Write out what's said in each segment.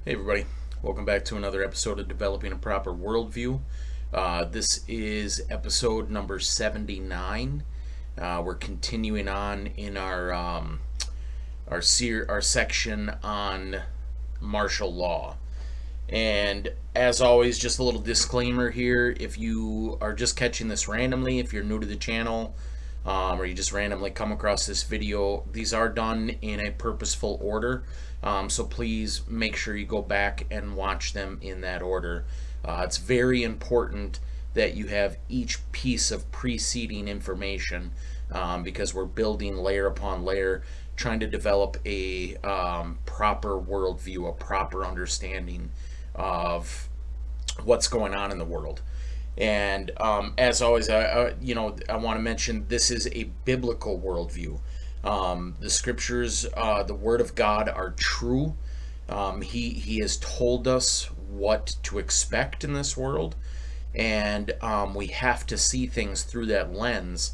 Hey everybody, welcome back to another episode of Developing a Proper Worldview. This is episode number 79. We're continuing on in our section on martial law. And as always, just a little disclaimer here: if you are just catching this randomly, if you're new to the channel, or you just randomly come across this video, these are done in a purposeful order. So please make sure you go back and watch them in that order. It's very important that you have each piece of preceding information, because we're building layer upon layer, trying to develop a proper worldview, a proper understanding of what's going on in the world. And as always, I want to mention this is a biblical worldview. The scriptures, the Word of God, are true. He has told us what to expect in this world, and we have to see things through that lens.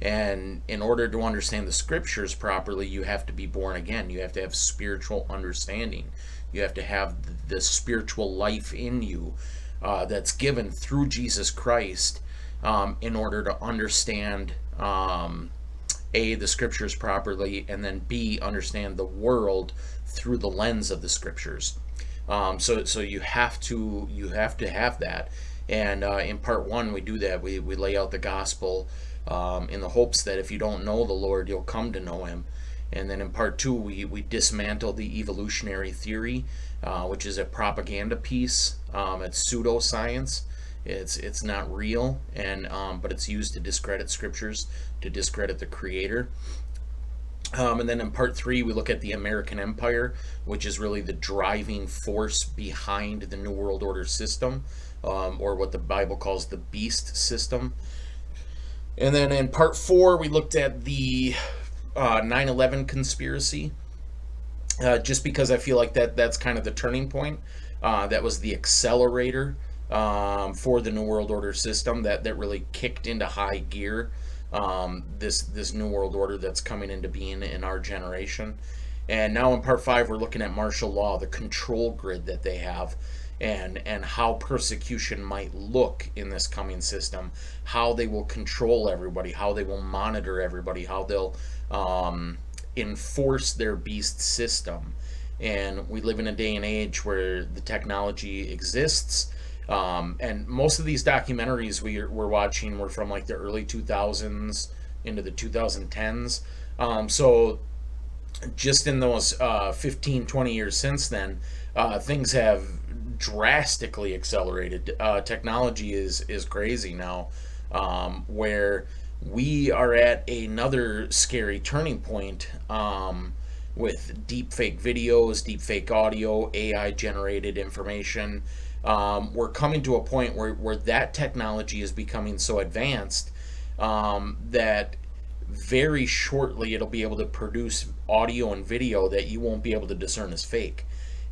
And in order to understand the scriptures properly, you have to be born again. You have to have spiritual understanding. You have to have the spiritual life in you, that's given through Jesus Christ, in order to understand, A, the scriptures properly, and then B, understand the world through the lens of the scriptures. So you have to have that. And in part one, we do that. We lay out the gospel, in the hopes that if you don't know the Lord, you'll come to know Him. And then in part two, we dismantle the evolutionary theory, which is a propaganda piece. It's pseudoscience. It's not real, and but it's used to discredit scriptures, to discredit the Creator. And then in part three, we look at the American Empire, which is really the driving force behind the New World Order system, or what the Bible calls the beast system. And then in part four, we looked at the 9/11 conspiracy, just because I feel like that's kind of the turning point. That was the accelerator, for the New World Order system that really kicked into high gear, this New World Order that's coming into being in our generation. And now in part five, we're looking at martial law, the control grid that they have, and how persecution might look in this coming system, how they will control everybody, how they will monitor everybody, how they'll enforce their beast system. And we live in a day and age where the technology exists. And most of these documentaries we're watching were from like the early 2000s into the 2010s. So just in those 15, 20 years since then, things have drastically accelerated. Technology is crazy now, where we are at another scary turning point, with deep fake videos, deep fake audio, AI generated information. We're coming to a point where that technology is becoming so advanced, that very shortly it'll be able to produce audio and video that you won't be able to discern as fake.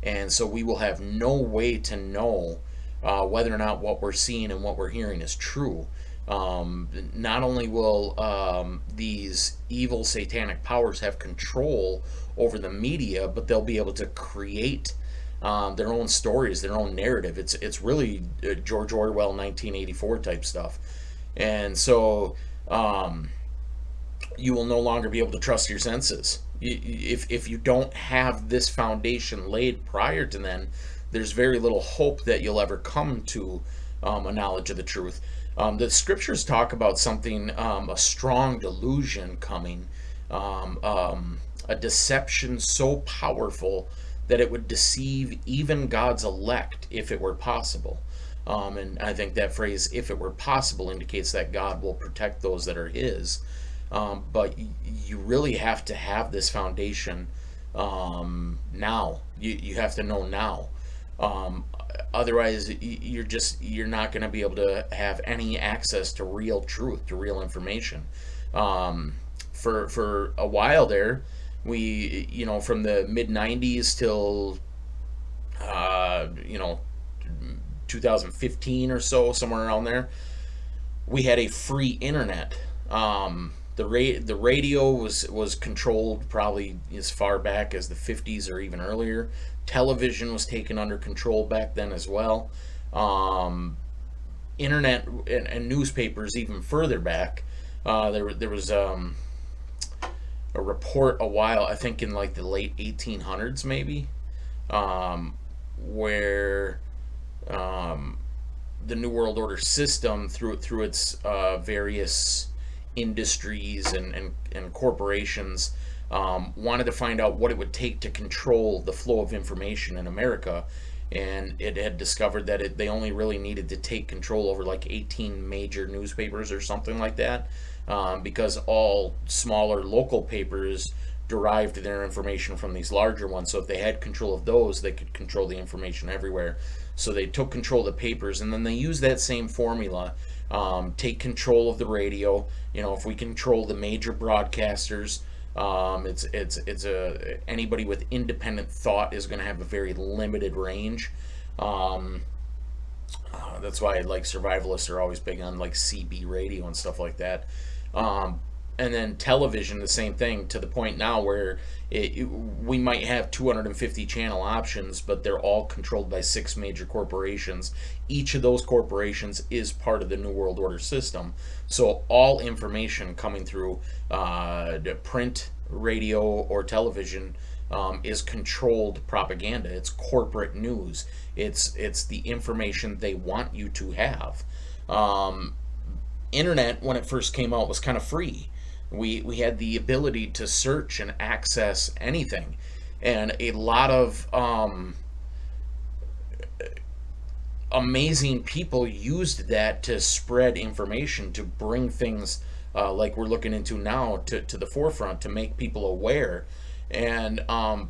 And so we will have no way to know, whether or not what we're seeing and what we're hearing is true. Not only will, these evil satanic powers have control over the media, but they'll be able to create, their own stories, their own narrative. It's really George Orwell 1984 type stuff. And so, you will no longer be able to trust your senses. If you don't have this foundation laid prior to then, there's very little hope that you'll ever come to, a knowledge of the truth. The scriptures talk about something, a strong delusion coming, a deception so powerful that it would deceive even God's elect if it were possible. And I think that phrase, if it were possible, indicates that God will protect those that are His. But you really have to have this foundation, now. You have to know now. Otherwise, you're not going to be able to have any access to real truth, to real information. For a while there, from the mid 90s till, uh, you know 2015 or so, somewhere around there, we had a free internet. The radio was controlled probably as far back as the 50s or even earlier. Television was taken under control back then as well. Um, Internet and newspapers even further back. There was a report a while, I think in like the late 1800s maybe, where um, the New World Order system through its various industries and corporations wanted to find out what it would take to control the flow of information in America. And it had discovered that they only really needed to take control over like 18 major newspapers or something like that, because all smaller local papers derived their information from these larger ones. So if they had control of those, they could control the information everywhere. So they took control of the papers, and then they used that same formula. Take control of the radio. If we control the major broadcasters, it's a anybody with independent thought is going to have a very limited range. Um, that's why like survivalists are always big on like CB radio and stuff like that. Um, and then television, the same thing, to the point now where we might have 250 channel options, but they're all controlled by six major corporations. Each of those corporations is part of the New World Order system. So all information coming through the print, radio, or television is controlled propaganda. It's corporate news. It's the information they want you to have. Um, Internet, when it first came out, was kind of free. We had the ability to search and access anything, and a lot of amazing people used that to spread information, to bring things like we're looking into now to the forefront, to make people aware. And I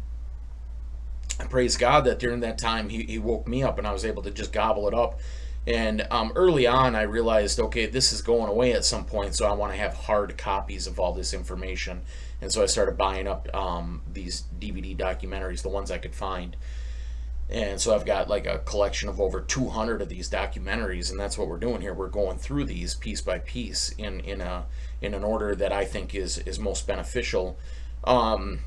praise God that during that time he woke me up and I was able to just gobble it up. And early on, I realized, okay, this is going away at some point, so I want to have hard copies of all this information. And so I started buying up these DVD documentaries, the ones I could find. And so I've got like a collection of over 200 of these documentaries, and that's what we're doing here. We're going through these piece by piece in an order that I think is most beneficial. Um,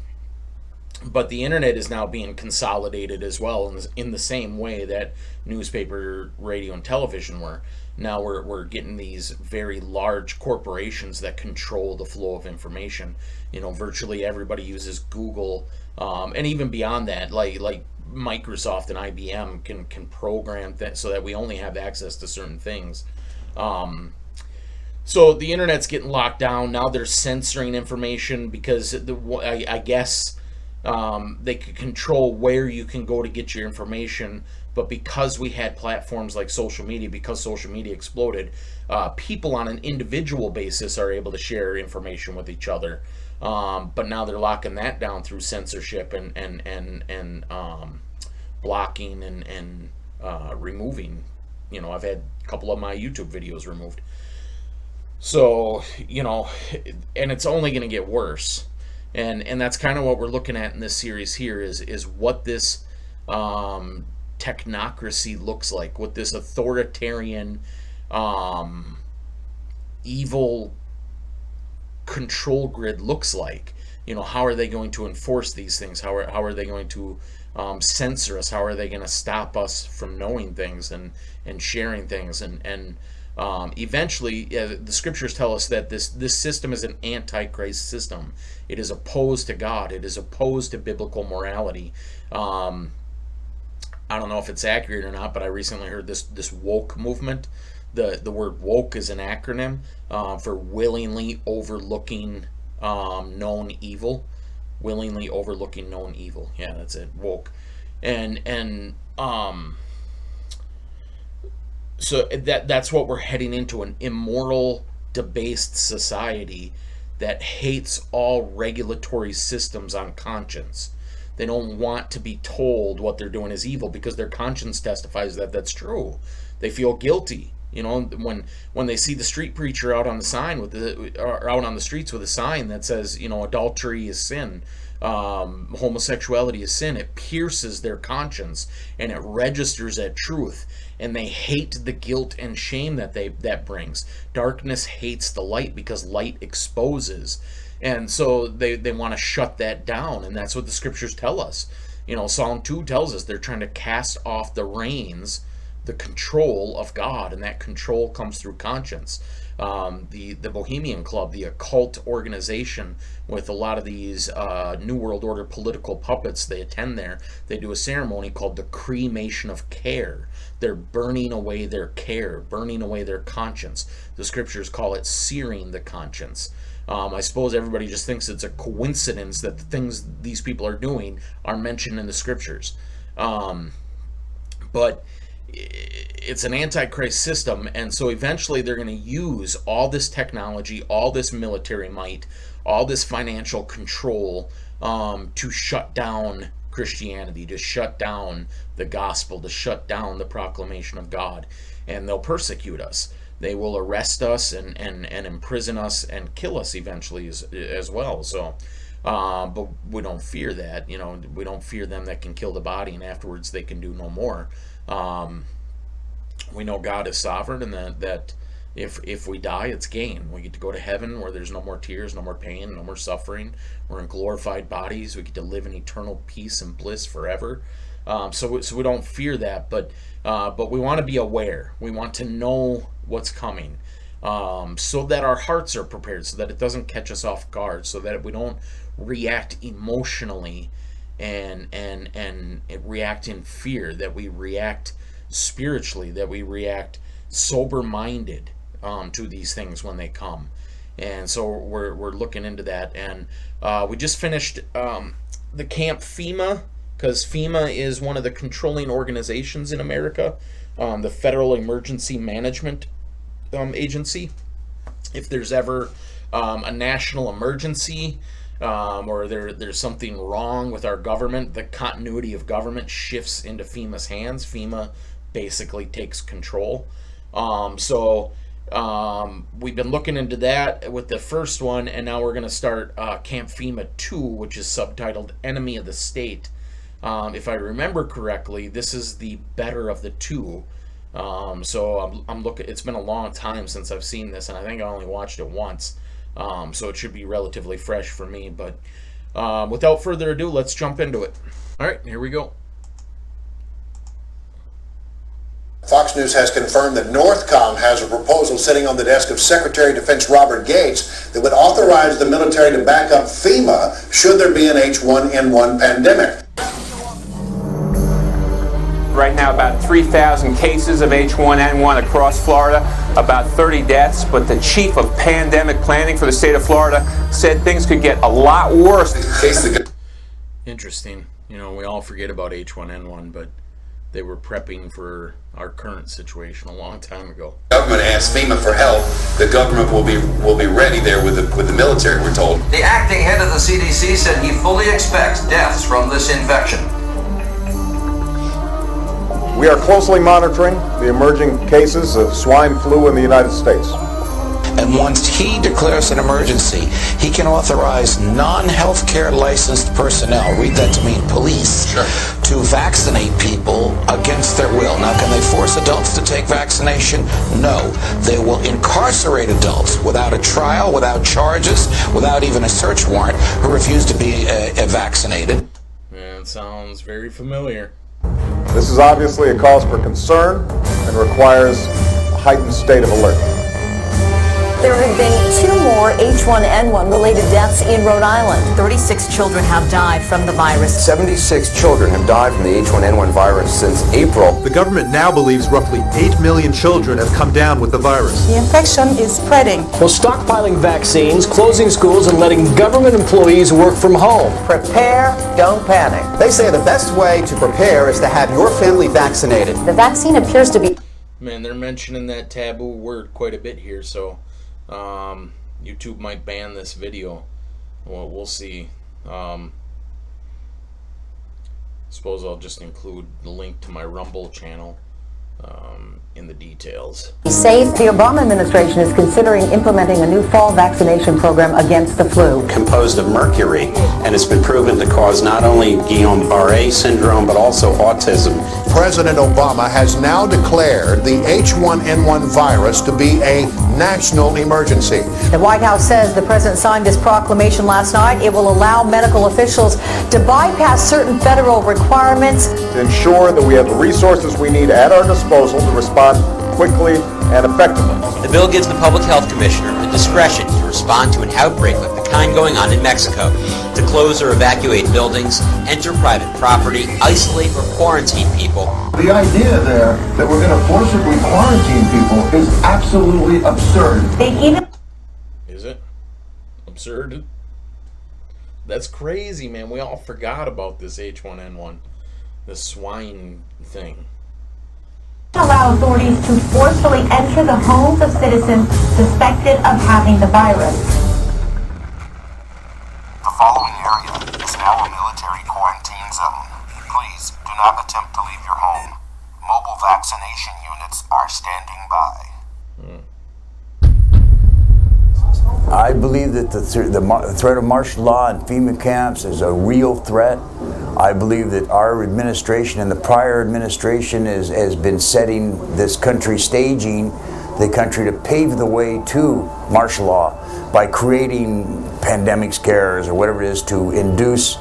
but the internet is now being consolidated as well in the same way that newspaper, radio, and television were. Now we're getting these very large corporations that control the flow of information. Virtually everybody uses Google, and even beyond that, like Microsoft and IBM can program that so that we only have access to certain things. Um, so the internet's getting locked down now. They're censoring information because I guess they could control where you can go to get your information. But because we had platforms like social media, because social media exploded, people on an individual basis are able to share information with each other. But now they're locking that down through censorship and blocking and removing. I've had a couple of my YouTube videos removed. So, and it's only going to get worse. And that's kind of what we're looking at in this series here is what this um, technocracy looks like, what this authoritarian, um, evil control grid looks like. How are they going to enforce these things? How are they going to censor us? How are they going to stop us from knowing things and sharing things? And eventually, the scriptures tell us that this system is an antichrist system. It is opposed to God. It is opposed to biblical morality. Um, I don't know if it's accurate or not, but I recently heard this woke movement. The word woke is an acronym for willingly overlooking known evil. Willingly overlooking known evil. Yeah, that's it. Woke. And so that's what we're heading into, an immoral, debased society that hates all regulatory systems on conscience. They don't want to be told what they're doing is evil because their conscience testifies that that's true. They feel guilty. When they see the street preacher out on the sign or out on the streets with a sign that says, adultery is sin, Homosexuality is sin. It pierces their conscience and it registers that truth, and they hate the guilt and shame that brings. Darkness hates the light because light exposes, and so they want to shut that down, and that's what the scriptures tell us. Psalm 2 tells us they're trying to cast off the reins, the control of God, and that control comes through conscience. The Bohemian Club, the occult organization with a lot of these New World Order political puppets, they attend there. They do a ceremony called the cremation of care. They're burning away their care, burning away their conscience. The scriptures call it searing the conscience. I suppose everybody just thinks it's a coincidence that the things these people are doing are mentioned in the scriptures. But it's an antichrist system, and so eventually they're going to use all this technology, all this military might, all this financial control to shut down Christianity, to shut down the gospel, to shut down the proclamation of God, and they'll persecute us. They will arrest us and imprison us and kill us eventually as well. So, but we don't fear that. We don't fear them that can kill the body and afterwards they can do no more. We know God is sovereign, and that if we die, it's gain. We get to go to heaven where there's no more tears, no more pain, no more suffering. We're in glorified bodies. We get to live in eternal peace and bliss forever. So we don't fear that, but we want to be aware. We want to know what's coming, so that our hearts are prepared, so that it doesn't catch us off guard, so that we don't react emotionally and react in fear, that we react spiritually, that we react sober-minded to these things when they come. And so we're looking into that, and we just finished the Camp FEMA, because FEMA is one of the controlling organizations in America, the Federal Emergency Management Agency. If there's ever a national emergency, or there's something wrong with our government, the continuity of government shifts into FEMA's hands. FEMA basically takes control. So we've been looking into that with the first one, and now we're going to start Camp FEMA 2, which is subtitled Enemy of the State. If I remember correctly, this is the better of the two. So I'm looking. It's been a long time since I've seen this, and I think I only watched it once. So it should be relatively fresh for me. But without further ado, let's jump into it. All right, here we go. Fox News has confirmed that Northcom has a proposal sitting on the desk of Secretary of Defense Robert Gates that would authorize the military to back up FEMA should there be an H1N1 pandemic. Right now, about 3,000 cases of H1N1 across Florida, about 30 deaths, but the chief of pandemic planning for the state of Florida said things could get a lot worse. Interesting. We all forget about H1N1, but they were prepping for our current situation a long time ago. The government asked FEMA for help. The government will be ready there with the military, we're told. The acting head of the CDC said he fully expects deaths from this infection. We are closely monitoring the emerging cases of swine flu in the United States. And once he declares an emergency, he can authorize non-healthcare licensed personnel, read that to mean police, to vaccinate people against their will. Now, can they force adults to take vaccination? No. They will incarcerate adults without a trial, without charges, without even a search warrant, who refuse to be vaccinated. Yeah, it sounds very familiar. This is obviously a cause for concern and requires a heightened state of alert. There have been 2 more H1N1 related deaths in Rhode Island. 36 children have died from the virus. 76 children have died from the H1N1 virus since April. The government now believes roughly 8 million children have come down with the virus. The infection is spreading. Well, stockpiling vaccines, closing schools, and letting government employees work from home. Prepare, don't panic. They say the best way to prepare is to have your family vaccinated. The vaccine appears to be... Man, they're mentioning that taboo word quite a bit here, so YouTube might ban this video. Well, we'll see. Suppose I'll just include the link to my Rumble channel in the details. Safe. The Obama administration is considering implementing a new fall vaccination program against the flu. Composed of mercury, and it's been proven to cause not only Guillain-Barré syndrome, but also autism. President Obama has now declared the H1N1 virus to be a national emergency. The White House says the president signed this proclamation last night. It will allow medical officials to bypass certain federal requirements To ensure that we have the resources we need at our disposal to respond quickly and effectively. The bill gives the Public Health Commissioner the discretion to respond to an outbreak like the kind going on in Mexico, to close or evacuate buildings, enter private property, isolate or quarantine people. The idea there that we're going to forcibly quarantine people is absolutely absurd. Is it? Absurd? That's crazy, man. We all forgot about this H1N1, the swine thing. Allow authorities to forcefully enter the homes of citizens suspected of having the virus. The following area is now a military quarantine zone. Please do not attempt to leave your home. Mobile vaccination units are standing by. I believe that the threat of martial law and FEMA camps is a real threat. I believe that our administration and the prior administration has been setting this country, staging the country to pave the way to martial law by creating pandemic scares or whatever it is to induce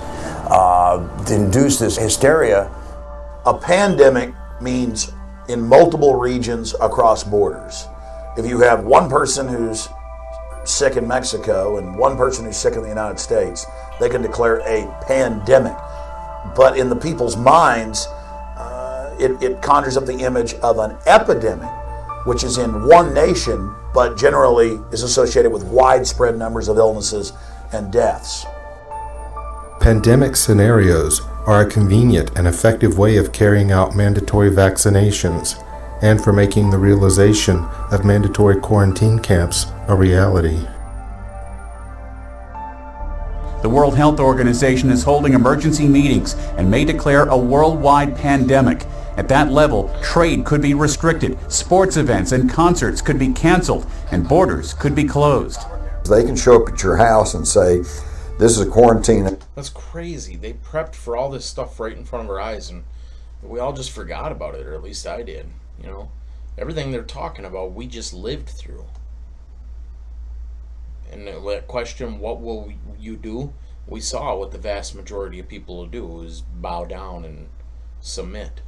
this hysteria. A pandemic means in multiple regions across borders. If you have one person who's sick in Mexico and one person who's sick in the United States, they can declare a pandemic. But in the people's minds, it conjures up the image of an epidemic, which is in one nation, but generally is associated with widespread numbers of illnesses and deaths. Pandemic scenarios are a convenient and effective way of carrying out mandatory vaccinations and for making the realization of mandatory quarantine camps a reality. The World Health Organization is holding emergency meetings and may declare a worldwide pandemic. At that level, trade could be restricted, sports events and concerts could be canceled, and borders could be closed. They can show up at your house and say, this is a quarantine. That's crazy. They prepped for all this stuff right in front of our eyes, and we all just forgot about it, or at least I did. You know, everything they're talking about, we just lived through. And that question, what will you do? We saw what the vast majority of people will do is bow down and submit.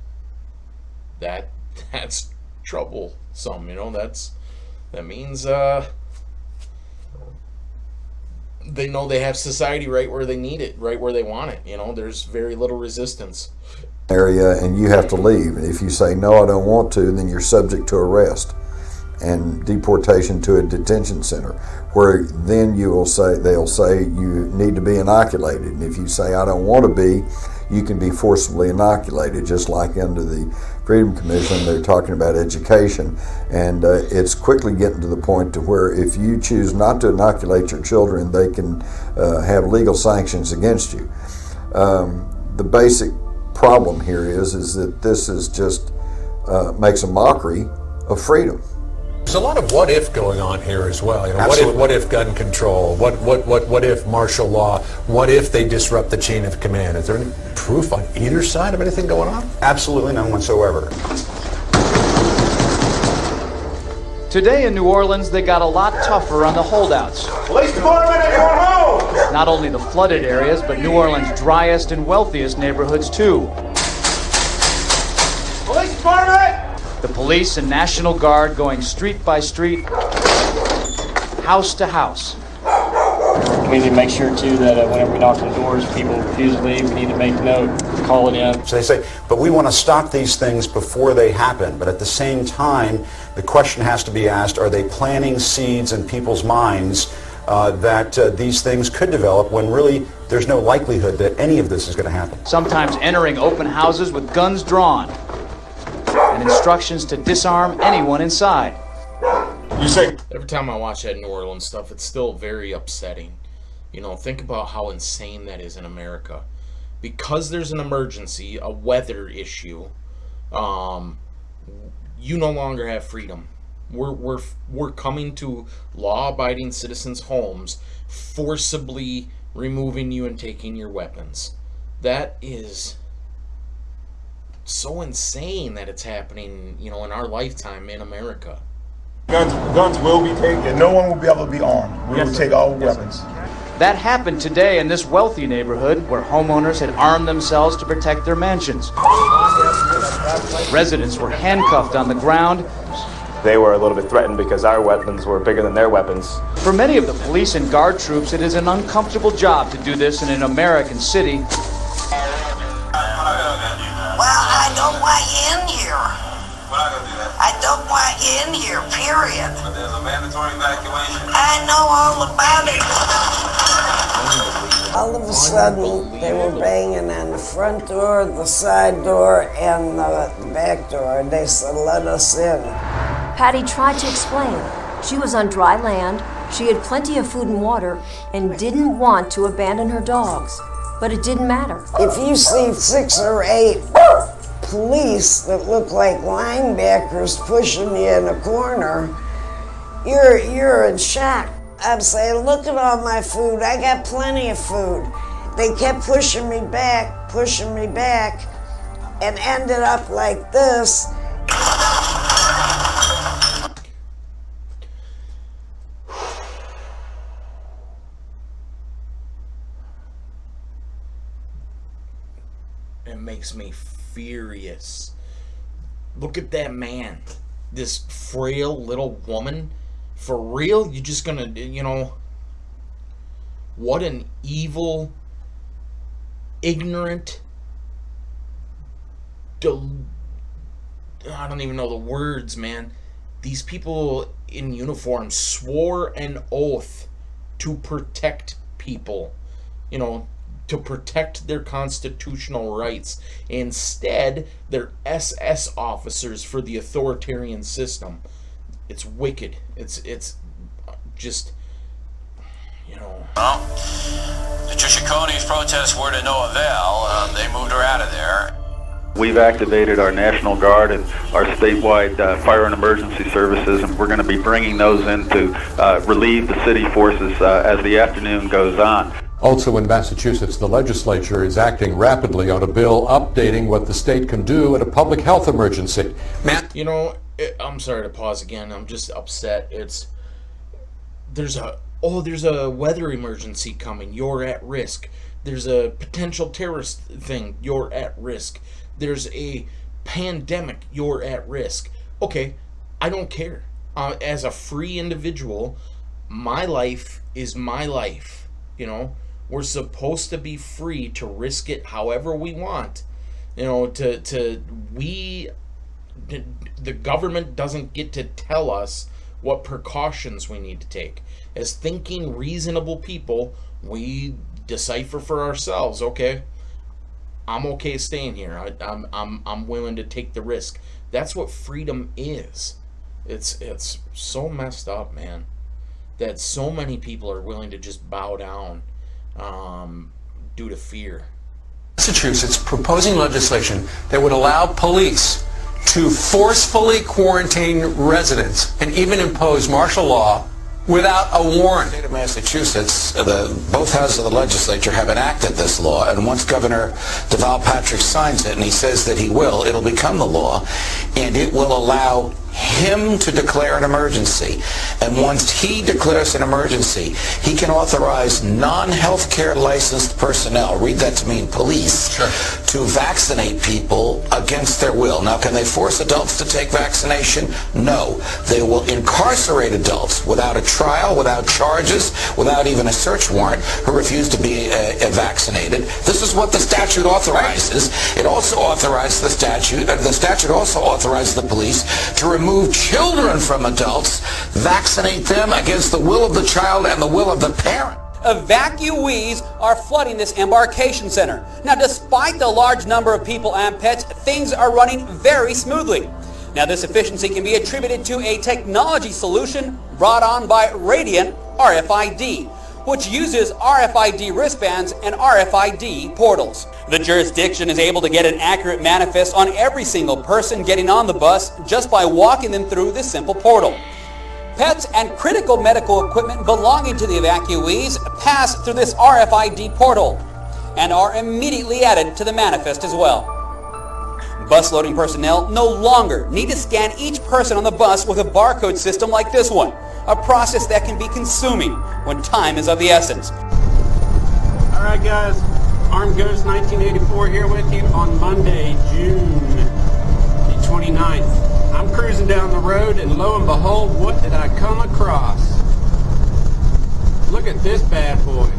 That's troublesome, you know. That means they know they have society right where they need it, right where they want it. You know, there's very little resistance. Area and you have to leave. If you say no, I don't want to, then you're subject to arrest and deportation to a detention center, where then they'll say you need to be inoculated. And if you say I don't want to be, you can be forcibly inoculated, just like under the Freedom Commission. They're talking about education, and it's quickly getting to the point to where if you choose not to inoculate your children, they can have legal sanctions against you. The basic problem here is that this is just makes a mockery of freedom. There's a lot of what if going on here as well. You know, Absolutely. what if gun control? What if martial law? What if they disrupt the chain of command? Is there any proof on either side of anything going on? Absolutely none whatsoever. Today in New Orleans, they got a lot tougher on the holdouts. Police department, everyone home! Not only the flooded areas, but New Orleans' driest and wealthiest neighborhoods too. Police department! The police and National Guard going street by street, house to house. We need to make sure too that whenever we knock on doors, people refuse to leave. We need to make note, call it in. So they say, but we want to stop these things before they happen. But at the same time, the question has to be asked, are they planting seeds in people's minds that these things could develop when really there's no likelihood that any of this is going to happen? Sometimes entering open houses with guns drawn and instructions to disarm anyone inside. You say every time I watch that New Orleans stuff, it's still very upsetting. You know, think about how insane that is in America. Because there's an emergency, a weather issue, you no longer have freedom. We're coming to law-abiding citizens' homes, forcibly removing you and taking your weapons. That is so insane that it's happening, in our lifetime in America. Guns will be taken. No one will be able to be armed. We will take all weapons. That happened today in this wealthy neighborhood where homeowners had armed themselves to protect their mansions. Residents were handcuffed on the ground. They were a little bit threatened because our weapons were bigger than their weapons. For many of the police and guard troops, it is an uncomfortable job to do this in an American city. Well, I don't want you in here. I don't want you in here, period. But there's a mandatory evacuation. I know all about it. All of a sudden, they were banging on the front door, the side door, and the back door. They said, let us in. Patty tried to explain. She was on dry land, she had plenty of food and water, and didn't want to abandon her dogs. But it didn't matter. If you see 6 or 8 police that look like linebackers pushing you in a corner, you're in shock. I'm saying, look at all my food. I got plenty of food. They kept pushing me back, and ended up like this. It makes me furious. Look at that man. This frail little woman. For real? You're just gonna, what an evil, ignorant, I don't even know the words, man. These people in uniform swore an oath to protect people, to protect their constitutional rights. Instead, they're SS officers for the authoritarian system. It's wicked. It's just, Well, Patricia Coney's protests were to no avail. They moved her out of there. We've activated our National Guard and our statewide fire and emergency services, and we're going to be bringing those in to relieve the city forces as the afternoon goes on. Also in Massachusetts, the legislature is acting rapidly on a bill updating what the state can do in a public health emergency. I'm sorry to pause again. I'm just upset. There's a weather emergency coming. You're at risk. There's a potential terrorist thing. You're at risk. There's a pandemic. You're at risk. Okay, I don't care. As a free individual, my life is my life. We're supposed to be free to risk it however we want. The government doesn't get to tell us what precautions we need to take. As thinking reasonable people, we decipher for ourselves. Okay, I'm okay staying here. I'm willing to take the risk. That's what freedom is. It's so messed up, man, that so many people are willing to just bow down due to fear. Massachusetts proposing legislation that would allow police to forcefully quarantine residents and even impose martial law without a warrant. The state of Massachusetts, both houses of the legislature have enacted this law, and once Governor Deval Patrick signs it, and he says that he will, it'll become the law, and it will allow him to declare an emergency. And once he declares an emergency, he can authorize non-healthcare licensed personnel, read that to mean police, to vaccinate people against their will. Now, can they force adults to take vaccination? No. They will incarcerate adults without a trial, without charges, without even a search warrant, who refuse to be vaccinated. This is what the statute authorizes. It also authorizes the statute also authorizes the police to remove children from adults, vaccinate them against the will of the child and the will of the parent. Evacuees are flooding this embarkation center. Now, despite the large number of people and pets, things are running very smoothly. Now, this efficiency can be attributed to a technology solution brought on by Radiant RFID. which uses RFID wristbands and RFID portals. The jurisdiction is able to get an accurate manifest on every single person getting on the bus just by walking them through this simple portal. Pets and critical medical equipment belonging to the evacuees pass through this RFID portal and are immediately added to the manifest as well. Bus loading personnel no longer need to scan each person on the bus with a barcode system like this one, a process that can be consuming when time is of the essence. All right, guys, Armed Ghost 1984 here with you on Monday, June the 29th. I'm cruising down the road, and lo and behold, what did I come across? Look at this bad boy.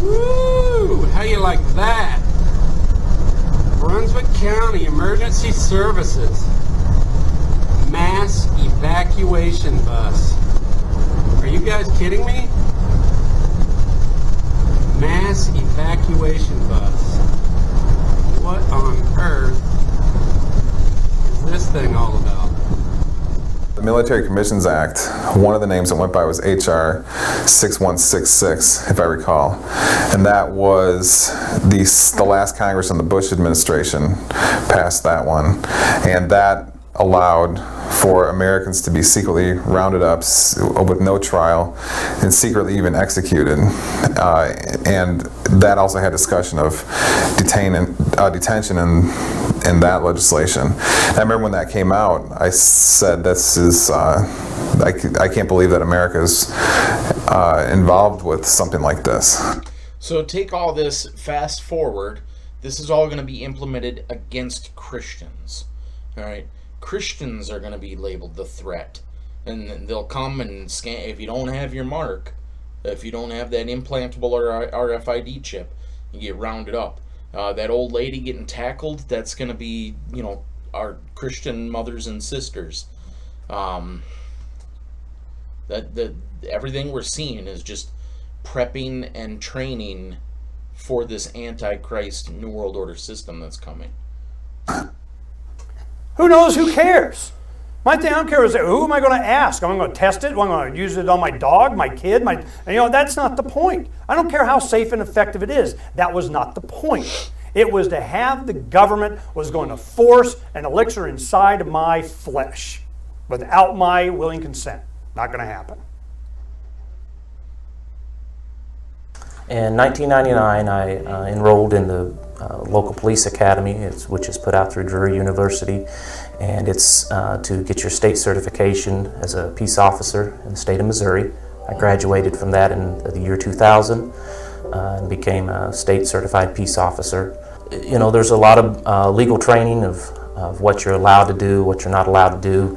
Woo! How you like that? Brunswick County Emergency Services Mass Evacuation Bus. Are you guys kidding me? Mass Evacuation Bus. What on earth is this thing all about? The Military Commissions Act, one of the names that went by was HR 6166, if I recall. And that was the last Congress in the Bush administration passed that one. And that allowed for Americans to be secretly rounded up with no trial and secretly even executed. And that also had discussion of detention in that legislation. And I remember when that came out, I said, this is, I can't believe that America is involved with something like this. So take all this, fast forward, this is all going to be implemented against Christians. All right? Christians are going to be labeled the threat. And they'll come and scan, if you don't have your mark, if you don't have that implantable or RFID chip, you get rounded up. That old lady getting tackled, that's going to be, you know, our Christian mothers and sisters. Everything we're seeing is just prepping and training for this Antichrist New World Order system that's coming. Who knows? Who cares? My thing, I don't care is who am I going to ask? Am I going to test it? Am I going to use it on my dog, my kid? That's not the point. I don't care how safe and effective it is. That was not the point. It was to have the government was going to force an elixir inside my flesh without my willing consent. Not going to happen. In 1999, I enrolled in the local police academy, which is put out through Drury University, and it's to get your state certification as a peace officer in the state of Missouri. I graduated from that in the year 2000 and became a state certified peace officer. You know, there's a lot of legal training of what you're allowed to do, what you're not allowed to do.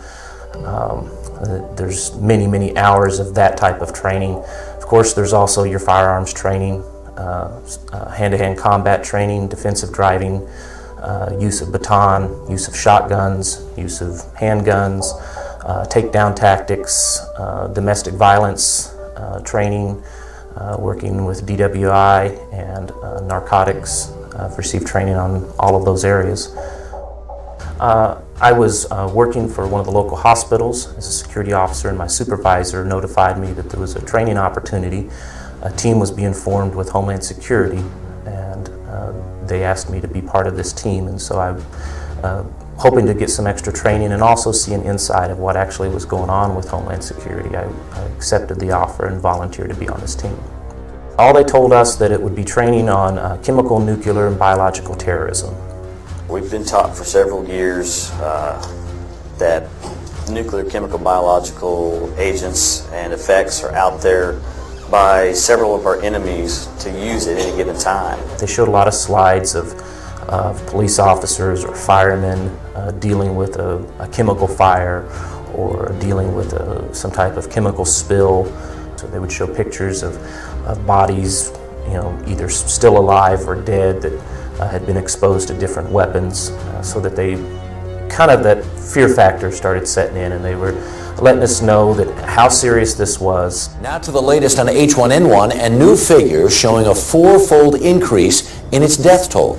There's many, many hours of that type of training. Of course, there's also your firearms training, hand-to-hand combat training, defensive driving, use of baton, use of shotguns, use of handguns, takedown tactics, domestic violence training, working with DWI and narcotics. I've received training on all of those areas. I was working for one of the local hospitals as a security officer, and my supervisor notified me that there was a training opportunity. A team was being formed with Homeland Security, and they asked me to be part of this team, and so I'm hoping to get some extra training and also see an insight of what actually was going on with Homeland Security. I accepted the offer and volunteered to be on this team. All they told us that it would be training on chemical, nuclear, and biological terrorism. We've been taught for several years that nuclear, chemical, biological agents and effects are out there by several of our enemies to use at any given time. They showed a lot of slides of police officers or firemen dealing with a chemical fire or dealing with some type of chemical spill. So they would show pictures of bodies, you know, either still alive or dead that had been exposed to different weapons, so that that fear factor started setting in, and they were letting us know that how serious this was. Now to the latest on H1N1 and new figures showing a four-fold increase in its death toll.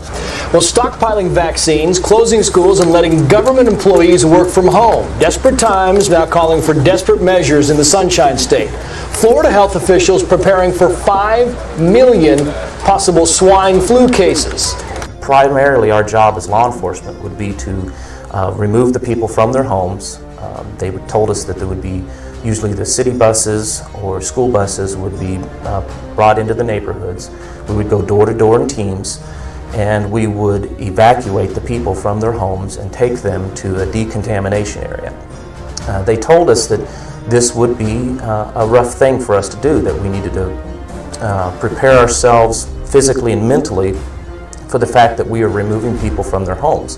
Well, stockpiling vaccines, closing schools, and letting government employees work from home. Desperate times now calling for desperate measures in the Sunshine State. Florida health officials preparing for 5 million possible swine flu cases. Primarily, our job as law enforcement would be to remove the people from their homes. They told us that there would be usually the city buses or school buses would be brought into the neighborhoods. We would go door to door in teams, and we would evacuate the people from their homes and take them to a decontamination area. They told us that this would be a rough thing for us to do, that we needed to prepare ourselves physically and mentally for the fact that we are removing people from their homes,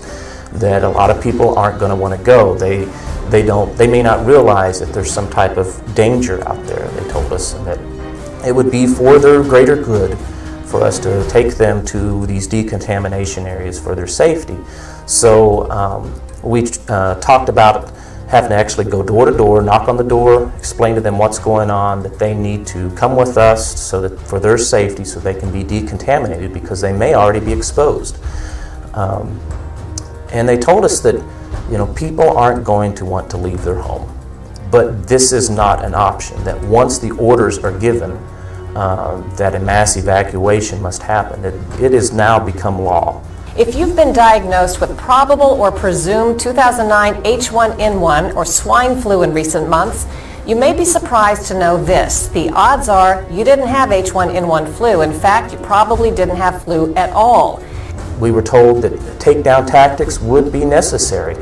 that a lot of people aren't going to want to go. They may not realize that there's some type of danger out there. They told us that it would be for their greater good for us to take them to these decontamination areas for their safety. So we talked about having to actually go door to door, knock on the door, explain to them what's going on, that they need to come with us so that for their safety, so they can be decontaminated because they may already be exposed. And they told us that, you know, people aren't going to want to leave their home, but this is not an option, that once the orders are given that a mass evacuation must happen, it has now become law. If you've been diagnosed with probable or presumed 2009 H1N1 or swine flu in recent months, you may be surprised to know this. The odds are you didn't have H1N1 flu. In fact, you probably didn't have flu at all. We were told that takedown tactics would be necessary.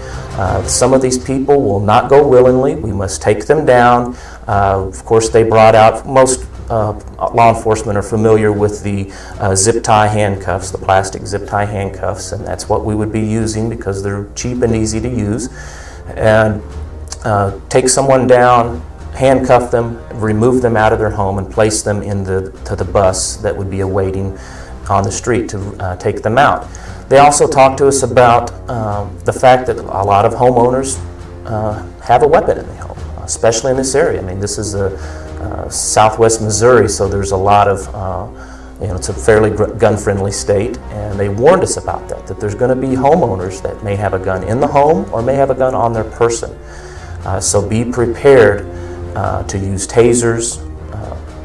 Some of these people will not go willingly. We must take them down. Of course, they brought out, most law enforcement are familiar with the zip tie handcuffs, the plastic zip tie handcuffs, and that's what we would be using because they're cheap and easy to use. And take someone down, handcuff them, remove them out of their home, and place them to the bus that would be awaiting on the street to take them out. They also talked to us about the fact that a lot of homeowners have a weapon in the home, especially in this area. I mean, this is southwest Missouri, so there's a lot of, it's a fairly gun-friendly state, and they warned us about that there's going to be homeowners that may have a gun in the home or may have a gun on their person. So be prepared to use tasers,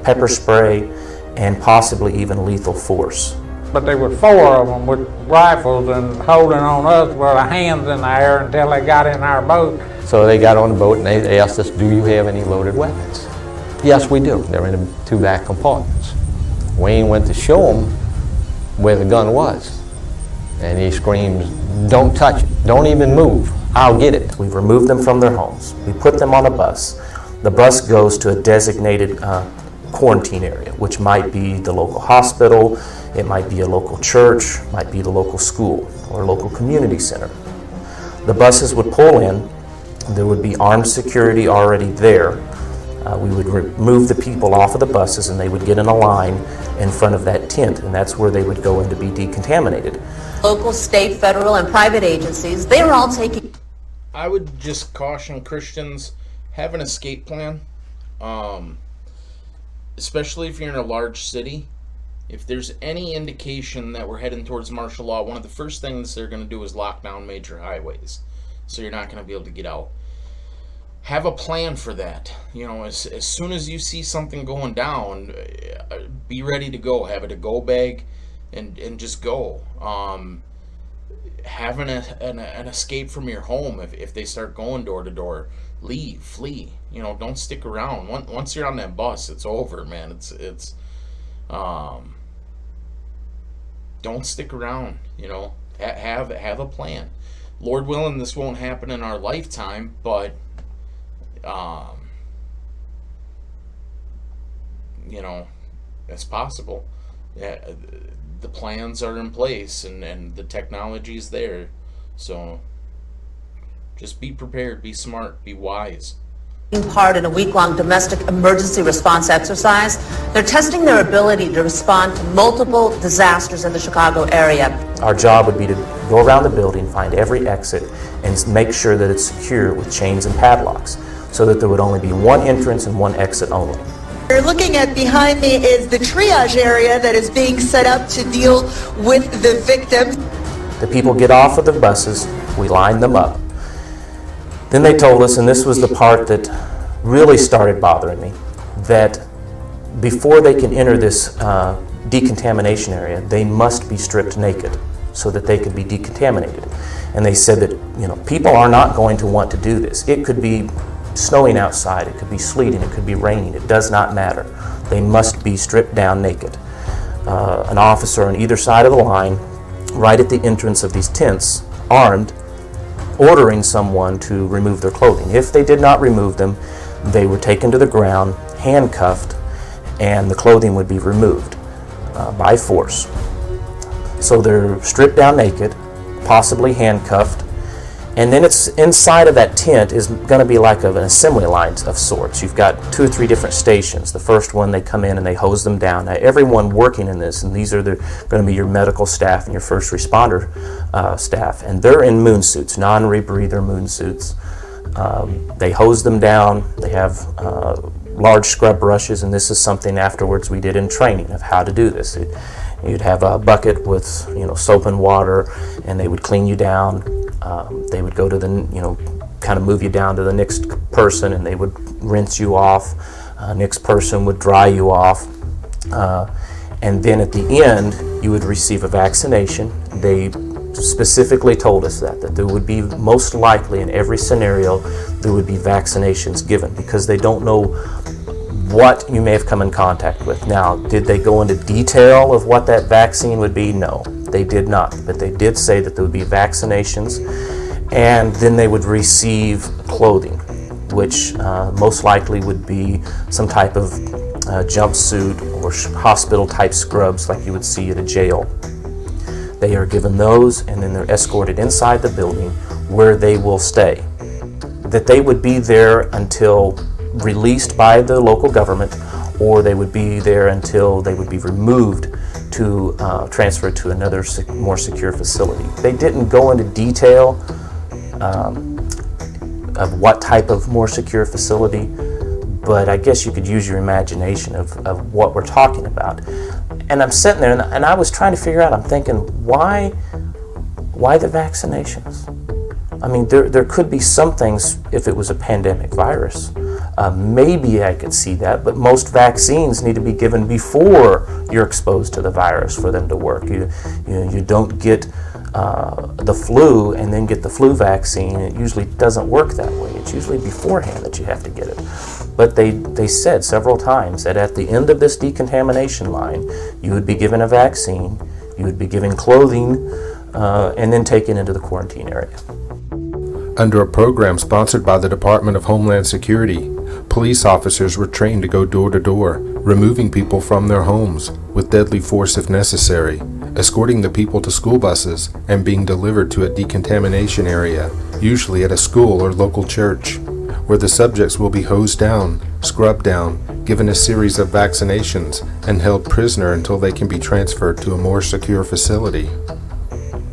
pepper spray, and possibly even lethal force. But there were 4 of them with rifles and holding on us with our hands in the air until they got in our boat. So they got on the boat and they asked us, do you have any loaded weapons? Yes, we do. They're in the 2 back compartments. Wayne went to show him where the gun was. And he screams, don't touch it, don't even move, I'll get it. We've removed them from their homes. We put them on a bus. The bus goes to a designated quarantine area, which might be the local hospital, it might be a local church, might be the local school or local community center. The buses would pull in, there would be armed security already there. We would remove the people off of the buses and they would get in a line in front of that tent, and that's where they would go in to be decontaminated. Local, state, federal, and private agencies, they are all taking... I would just caution Christians, have an escape plan. Especially if you're in a large city. If there's any indication that we're heading towards martial law, one of the first things they're going to do is lock down major highways. So you're not going to be able to get out. Have a plan for that. You know, as soon as you see something going down, be ready to go. Have a to-go bag and just go. Have an escape from your home if they start going door to door. Leave, flee. You know, don't stick around. Once you're on that bus, it's over, man. It's don't stick around. You know, have a plan. Lord willing, this won't happen in our lifetime, but you know, it's possible. Yeah, the plans are in place and the technology is there, so just be prepared, be smart, be wise. Taking part in a week-long domestic emergency response exercise. They're testing their ability to respond to multiple disasters in the Chicago area. Our job would be to go around the building, find every exit, and make sure that it's secure with chains and padlocks, so that there would only be one entrance and one exit only. You're looking at behind me is the triage area that is being set up to deal with the victims. The people get off of the buses, we line them up. Then they told us, and this was the part that really started bothering me, that before they can enter this decontamination area, they must be stripped naked so that they could be decontaminated. And they said that, you know, people are not going to want to do this. It could be snowing outside, it could be sleeting, it could be raining, it does not matter. They must be stripped down naked. An officer on either side of the line, right at the entrance of these tents, armed, ordering someone to remove their clothing. If they did not remove them, they were taken to the ground, handcuffed, and the clothing would be removed by force. So they're stripped down naked, possibly handcuffed, and then it's inside of that tent is going to be like an assembly line of sorts. You've got 2 or 3 different stations. The first one, they come in and they hose them down. Now, everyone working in this, and these are going to be your medical staff and your first responder staff, and they're in moon suits, non-rebreather moon suits. They hose them down. They have large scrub brushes, and this is something afterwards we did in training of how to do this. You'd have a bucket with, you know, soap and water, and they would clean you down. They would go to the, you know, kind of move you down to the next person, and they would rinse you off. Next person would dry you off. And then at the end, you would receive a vaccination. They specifically told us that there would be, most likely in every scenario, there would be vaccinations given, because they don't know what you may have come in contact with. Now, did they go into detail of what that vaccine would be? No, they did not. But they did say that there would be vaccinations, and then they would receive clothing, which most likely would be some type of jumpsuit or hospital-type scrubs like you would see at a jail. They are given those, and then they're escorted inside the building where they will stay. That they would be there until released by the local government, or they would be there until they would be removed to transfer to another more secure facility. They didn't go into detail of what type of more secure facility, but I guess you could use your imagination of what we're talking about. And I'm sitting there, and I was trying to figure out, I'm thinking, why the vaccinations? I mean, there could be some things if it was a pandemic virus. Maybe I could see that, but most vaccines need to be given before you're exposed to the virus for them to work. You don't get the flu and then get the flu vaccine. It usually doesn't work that way. It's usually beforehand that you have to get it. But they said several times that at the end of this decontamination line, you would be given a vaccine, you would be given clothing, and then taken into the quarantine area. Under a program sponsored by the Department of Homeland Security, police officers were trained to go door to door, removing people from their homes with deadly force if necessary, escorting the people to school buses, and being delivered to a decontamination area, usually at a school or local church, where the subjects will be hosed down, scrubbed down, given a series of vaccinations, and held prisoner until they can be transferred to a more secure facility.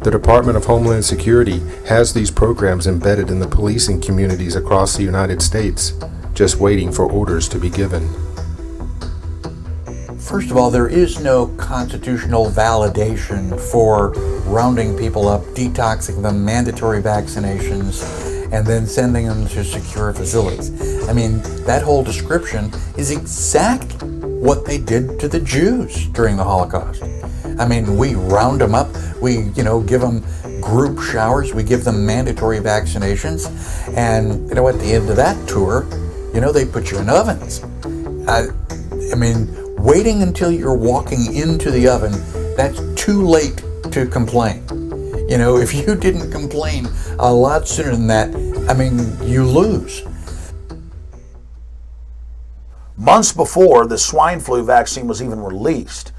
The Department of Homeland Security has these programs embedded in the policing communities across the United States, just waiting for orders to be given. First of all, there is no constitutional validation for rounding people up, detoxing them, mandatory vaccinations, and then sending them to secure facilities. I mean, that whole description is exactly what they did to the Jews during the Holocaust. I mean, we round them up, we, give them group showers, we give them mandatory vaccinations, and, at the end of that tour, they put you in ovens. I mean, waiting until you're walking into the oven, that's too late to complain. If you didn't complain a lot sooner than that, you lose. Months before the swine flu vaccine was even released,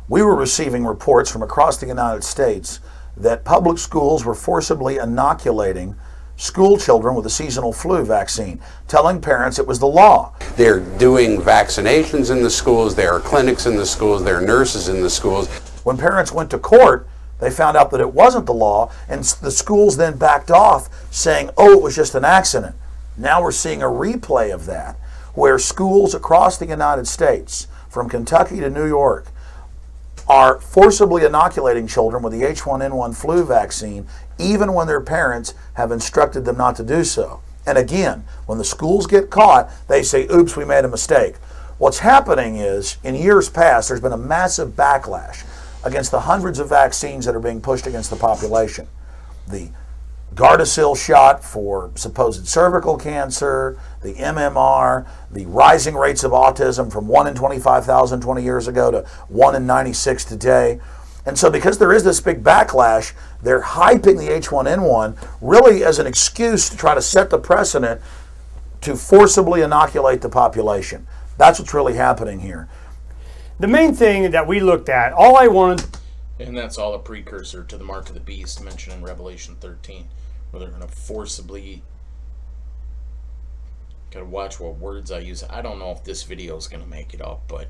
we were receiving reports from across the United States that public schools were forcibly inoculating school children with the seasonal flu vaccine, telling parents it was the law. They're doing vaccinations in the schools, there are clinics in the schools, there are nurses in the schools. When parents went to court, they found out that it wasn't the law, and the schools then backed off saying, it was just an accident. Now we're seeing a replay of that, where schools across the United States, from Kentucky to New York, are forcibly inoculating children with the H1N1 flu vaccine, even when their parents have instructed them not to do so. And again, when the schools get caught, they say, oops, we made a mistake. What's happening is, in years past, there's been a massive backlash against the hundreds of vaccines that are being pushed against the population. The Gardasil shot for supposed cervical cancer, the MMR, the rising rates of autism from 1 in 25,000 20 years ago to 1 in 96 today. And so because there is this big backlash, they're hyping the H1N1 really as an excuse to try to set the precedent to forcibly inoculate the population. That's what's really happening here. The main thing that we looked at, all I wanted... And that's all a precursor to the mark of the beast mentioned in Revelation 13, where they're going to forcibly... Gotta watch what words I use. I don't know if this video is going to make it up, but...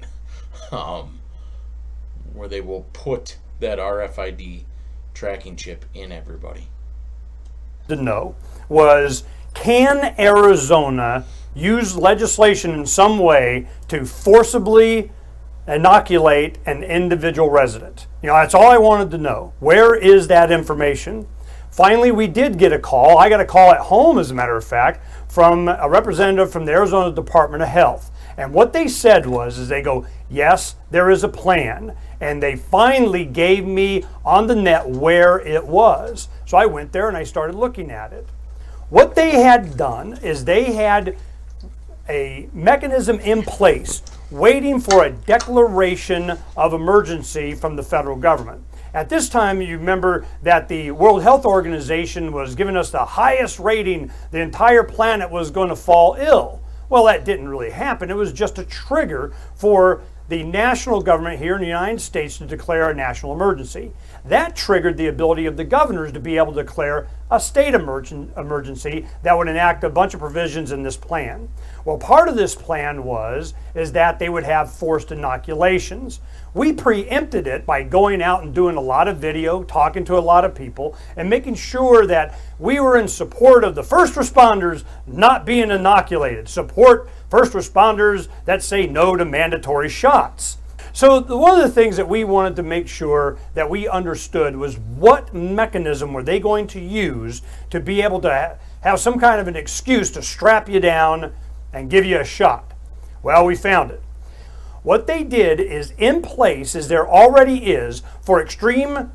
where they will put that RFID tracking chip in everybody. To know was, can Arizona use legislation in some way to forcibly inoculate an individual resident? You know, that's all I wanted to know. Where is that information? Finally, we did get a call. I got a call at home, as a matter of fact, from a representative from the Arizona Department of Health. And what they said was, they go, yes, there is a plan. And they finally gave me on the net where it was. So I went there and I started looking at it. What they had done is they had a mechanism in place waiting for a declaration of emergency from the federal government. At this time, you remember that the World Health Organization was giving us the highest rating. The entire planet was going to fall ill. Well, that didn't really happen. It was just a trigger for the national government here in the United States to declare a national emergency. That triggered the ability of the governors to be able to declare a state emergency that would enact a bunch of provisions in this plan. Well, part of this plan is that they would have forced inoculations. We preempted it by going out and doing a lot of video, talking to a lot of people, and making sure that we were in support of the first responders not being inoculated. Support first responders that say no to mandatory shots. So one of the things that we wanted to make sure that we understood was, what mechanism were they going to use to be able to have some kind of an excuse to strap you down and give you a shot? Well, we found it. What they did is, in place, as there already is for extreme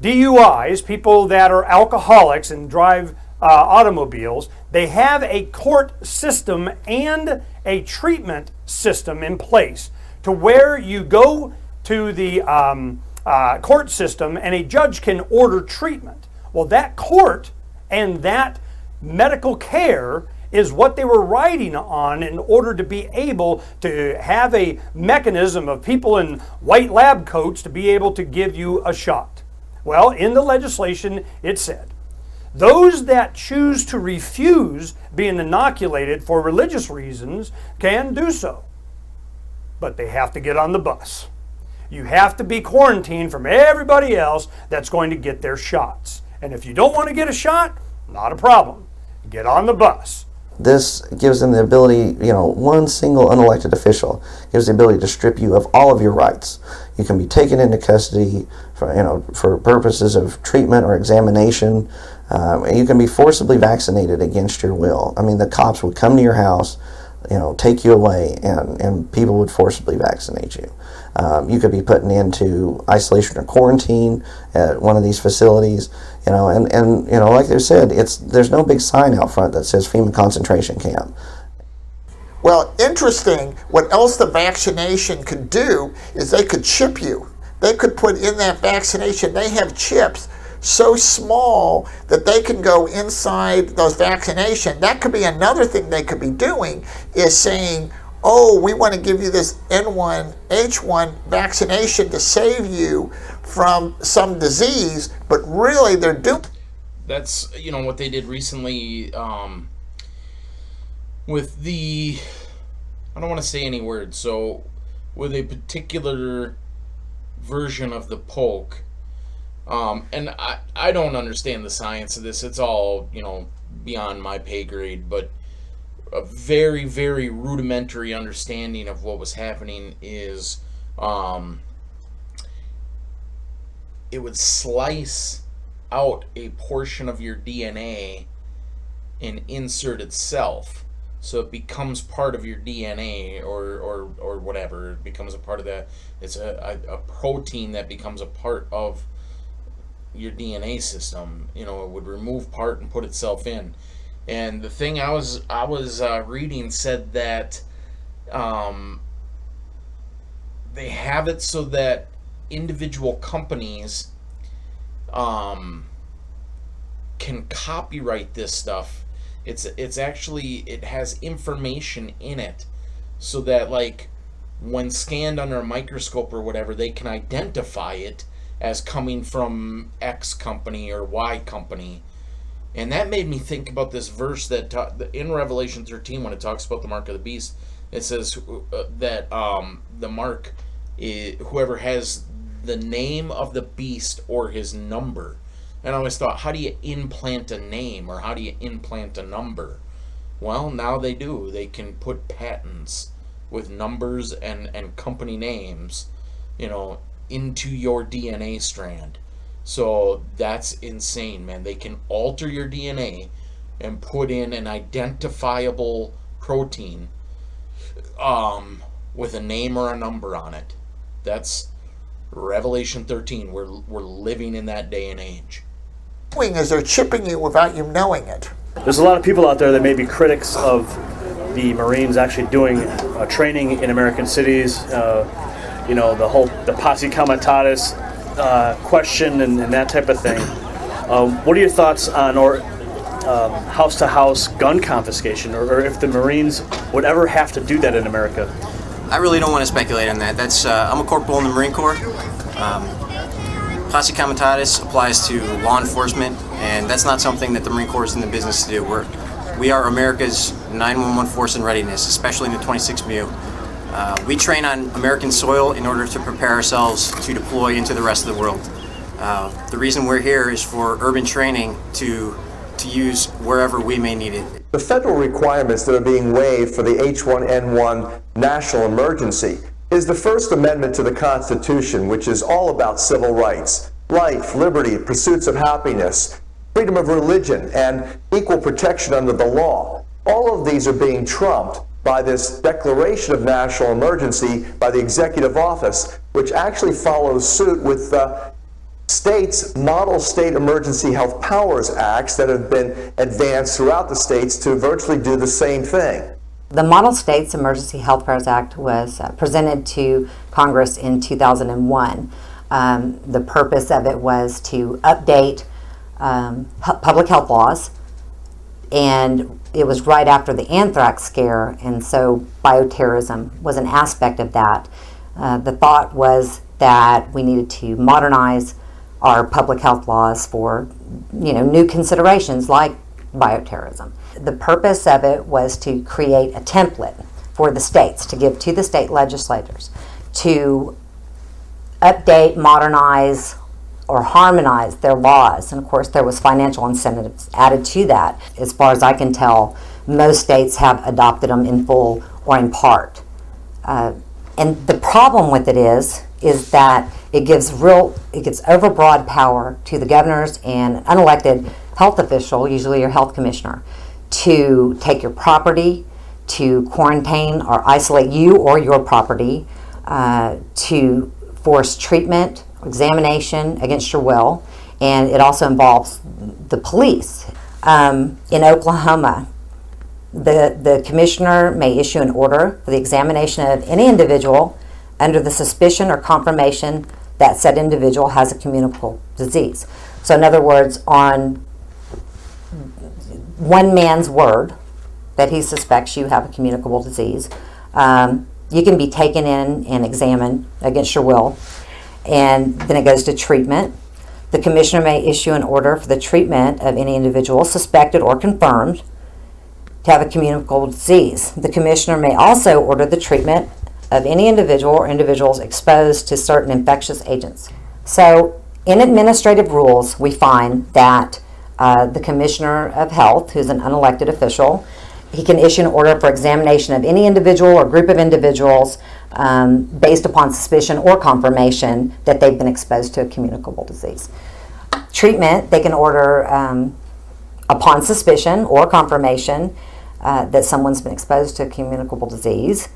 DUIs, people that are alcoholics and drive automobiles, they have a court system and a treatment system in place, to where you go to the court system and a judge can order treatment. Well, that court and that medical care is what they were riding on in order to be able to have a mechanism of people in white lab coats to be able to give you a shot. Well, in the legislation, it said, those that choose to refuse being inoculated for religious reasons can do so, but they have to get on the bus. You have to be quarantined from everybody else that's going to get their shots. And if you don't want to get a shot, not a problem. Get on the bus. This gives them the ability, one single unelected official gives the ability to strip you of all of your rights. You can be taken into custody for purposes of treatment or examination. You can be forcibly vaccinated against your will. I mean, the cops would come to your house, take you away, and people would forcibly vaccinate you. You could be put into isolation or quarantine at one of these facilities, and like they said, there's no big sign out front that says FEMA concentration camp. Well, interesting, what else the vaccination could do is they could chip you. They could put in that vaccination, they have chips so small that they can go inside those vaccinations. That could be another thing they could be doing, is saying, oh, we want to give you this H1 vaccination to save you from some disease, but really they're doing... That's, what they did recently with the... I don't want to say any words. So, with a particular version of the polk, and I don't understand the science of this. It's all, beyond my pay grade, but a very, very rudimentary understanding of what was happening is it would slice out a portion of your DNA and insert itself. So it becomes part of your DNA or whatever. It becomes a part of that. It's a protein that becomes a part of your DNA system. It would remove part and put itself in. And the thing I was reading said that they have it so that individual companies can copyright this stuff. It's actually, it has information in it so that, like, when scanned under a microscope or whatever, they can identify it as coming from X company or Y company. And that made me think about this verse that in Revelation 13, when it talks about the mark of the beast, it says that the mark is whoever has the name of the beast or his number. And I always thought, how do you implant a name, or how do you implant a number? Well, now they do. They can put patents with numbers and company names, into your DNA strand. So that's insane, man. They can alter your DNA and put in an identifiable protein with a name or a number on it. That's Revelation 13. We're living in that day and age. Is they're chipping you without you knowing it. There's a lot of people out there that may be critics of the Marines actually doing training in American cities. The posse comitatus question and that type of thing. What are your thoughts on house-to-house gun confiscation, or if the Marines would ever have to do that in America? I really don't want to speculate on that. I'm a corporal in the Marine Corps. Posse comitatus applies to law enforcement, and that's not something that the Marine Corps is in the business to do. We are America's 911 force in readiness, especially in the 26th MU. We train on American soil in order to prepare ourselves to deploy into the rest of the world. The reason we're here is for urban training to use wherever we may need it. The federal requirements that are being waived for the H1N1 national emergency is the First Amendment to the Constitution, which is all about civil rights, life, liberty, pursuits of happiness, freedom of religion, and equal protection under the law. All of these are being trumped by this declaration of national emergency by the executive office, which actually follows suit with states' model state emergency health powers acts that have been advanced throughout the states to virtually do the same thing. The Model States Emergency Health Powers Act was presented to Congress in 2001. The purpose of it was to update public health laws, and it was right after the anthrax scare, and so bioterrorism was an aspect of that. The thought was that we needed to modernize our public health laws for new considerations like bioterrorism. The purpose of it was to create a template for the states to give to the state legislators to update, modernize, or harmonize their laws. And of course there was financial incentives added to that. As far as I can tell, most states have adopted them in full or in part. And the problem with it is that it gives overbroad power to the governors and an unelected health official, usually your health commissioner, to take your property, to quarantine or isolate you or your property, to force treatment, examination against your will, and it also involves the police. In Oklahoma, the commissioner may issue an order for the examination of any individual under the suspicion or confirmation that said individual has a communicable disease. So in other words, on one man's word that he suspects you have a communicable disease, you can be taken in and examined against your will, and then it goes to treatment. The commissioner may issue an order for the treatment of any individual suspected or confirmed to have a communicable disease. The commissioner may also order the treatment of any individual or individuals exposed to certain infectious agents. So in administrative rules, we find that the Commissioner of Health, who's an unelected official, he can issue an order for examination of any individual or group of individuals based upon suspicion or confirmation that they've been exposed to a communicable disease. Treatment, they can order upon suspicion or confirmation that someone's been exposed to a communicable disease,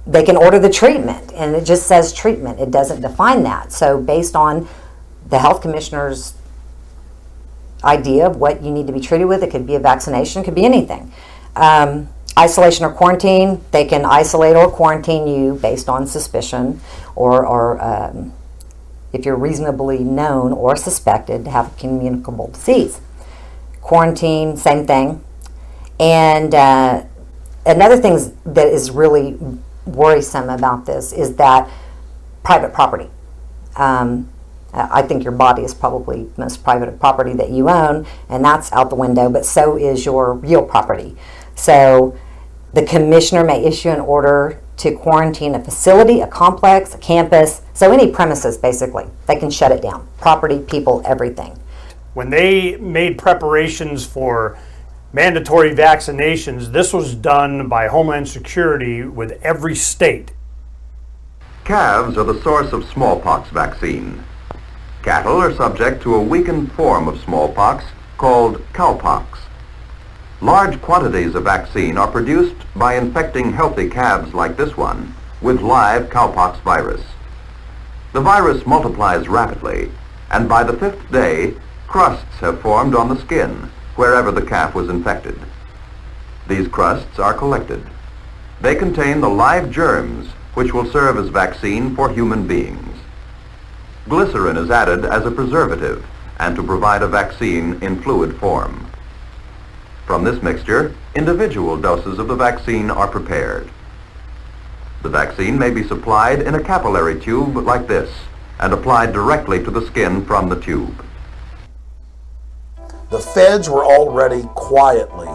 they can order the treatment, and it just says treatment. It doesn't define that. So based on the health commissioner's idea of what you need to be treated with, it could be a vaccination, it could be anything. Isolation or quarantine, they can isolate or quarantine you based on suspicion or if you're reasonably known or suspected to have a communicable disease. Quarantine, same thing. And another thing that is really worrisome about this is that private property. I think your body is probably the most private property that you own, and that's out the window, but so is your real property. So the commissioner may issue an order to quarantine a facility, a complex, a campus, so any premises basically. They can shut it down. Property, people, everything. When they made preparations for mandatory vaccinations, this was done by Homeland Security with every state. Calves are the source of smallpox vaccine. Cattle are subject to a weakened form of smallpox called cowpox. Large quantities of vaccine are produced by infecting healthy calves like this one with live cowpox virus. The virus multiplies rapidly, and by the 5th day, crusts have formed on the skin wherever the calf was infected. These crusts are collected. They contain the live germs which will serve as vaccine for human beings. Glycerin is added as a preservative and to provide a vaccine in fluid form. From this mixture, individual doses of the vaccine are prepared. The vaccine may be supplied in a capillary tube like this and applied directly to the skin from the tube. The feds were already quietly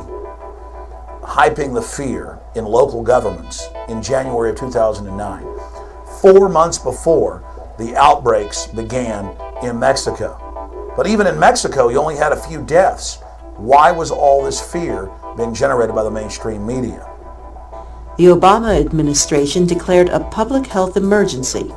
hyping the fear in local governments in January of 2009, 4 months before the outbreaks began in Mexico. But even in Mexico, you only had a few deaths. Why was all this fear being generated by the mainstream media? The Obama administration declared a public health emergency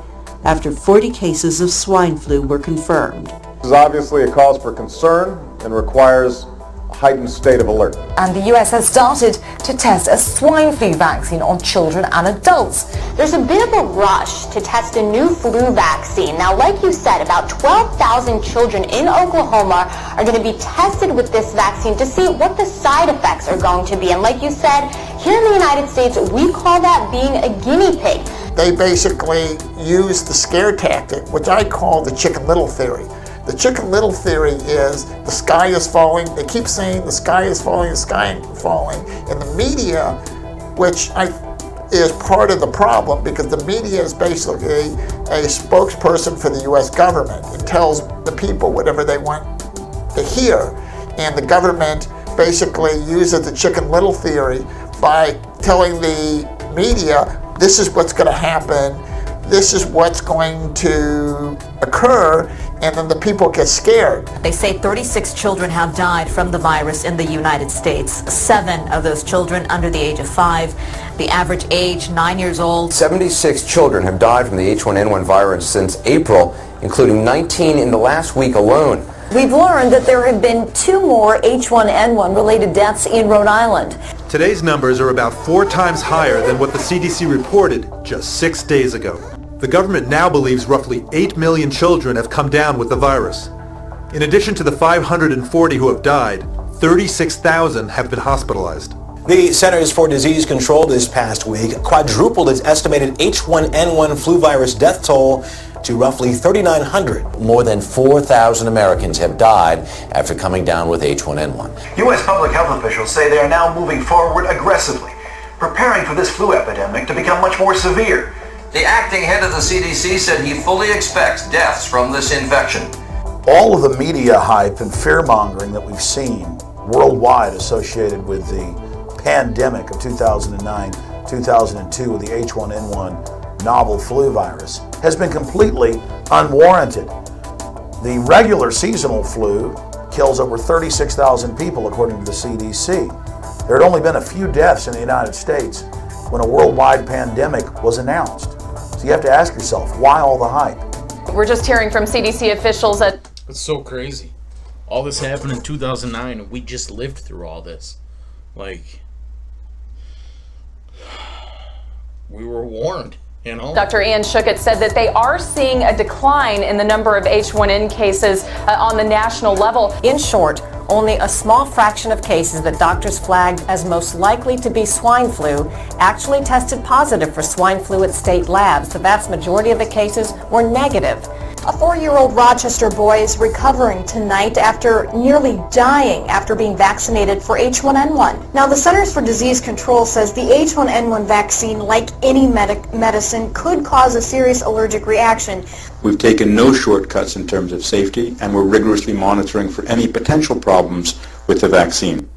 after 40 cases of swine flu were confirmed. This is obviously a cause for concern and requires a heightened state of alert. And the US has started to test a swine flu vaccine on children and adults. There's a bit of a rush to test a new flu vaccine. Now, like you said, about 12,000 children in Oklahoma are going to be tested with this vaccine to see what the side effects are going to be. And like you said, here in the United States, we call that being a guinea pig. They basically use the scare tactic, which I call the Chicken Little theory. The Chicken Little theory is the sky is falling. They keep saying the sky is falling, the sky is falling. And the media, which is part of the problem, because the media is basically a spokesperson for the U.S. government. It tells the people whatever they want to hear. And the government basically uses the Chicken Little theory by telling the media, this is what's going to happen, this is what's going to occur, and then the people get scared. They say 36 children have died from the virus in the United States. 7 of those children under the age of 5. The average age, 9 years old. 76 children have died from the H1N1 virus since April, including 19 in the last week alone. We've learned that there have been 2 more H1N1 related deaths in Rhode Island. Today's numbers are about 4 times higher than what the CDC reported just 6 days ago. The government now believes roughly 8 million children have come down with the virus. In addition to the 540 who have died, 36,000 have been hospitalized. The Centers for Disease Control this past week quadrupled its estimated H1N1 flu virus death toll to roughly 3,900. More than 4,000 Americans have died after coming down with H1N1. U.S. public health officials say they are now moving forward aggressively, preparing for this flu epidemic to become much more severe. The acting head of the CDC said he fully expects deaths from this infection. All of the media hype and fear-mongering that we've seen worldwide associated with the pandemic of 2009-2002 with the H1N1 novel flu virus has been completely unwarranted. The regular seasonal flu kills over 36,000 people according to the CDC. There had only been a few deaths in the United States when a worldwide pandemic was announced. So you have to ask yourself, why all the hype? We're just hearing from CDC officials that... It's so crazy. All this happened in 2009, and we just lived through all this. Like, we were warned. You know? Dr. Ian Schuckett said that they are seeing a decline in the number of H1N cases on the national level. In short, only a small fraction of cases that doctors flagged as most likely to be swine flu actually tested positive for swine flu at state labs. The vast majority of the cases were negative. A 4-year-old Rochester boy is recovering tonight after nearly dying after being vaccinated for H1N1. Now, the Centers for Disease Control says the H1N1 vaccine, like any medicine, could cause a serious allergic reaction. We've taken no shortcuts in terms of safety, and we're rigorously monitoring for any potential problems with the vaccine.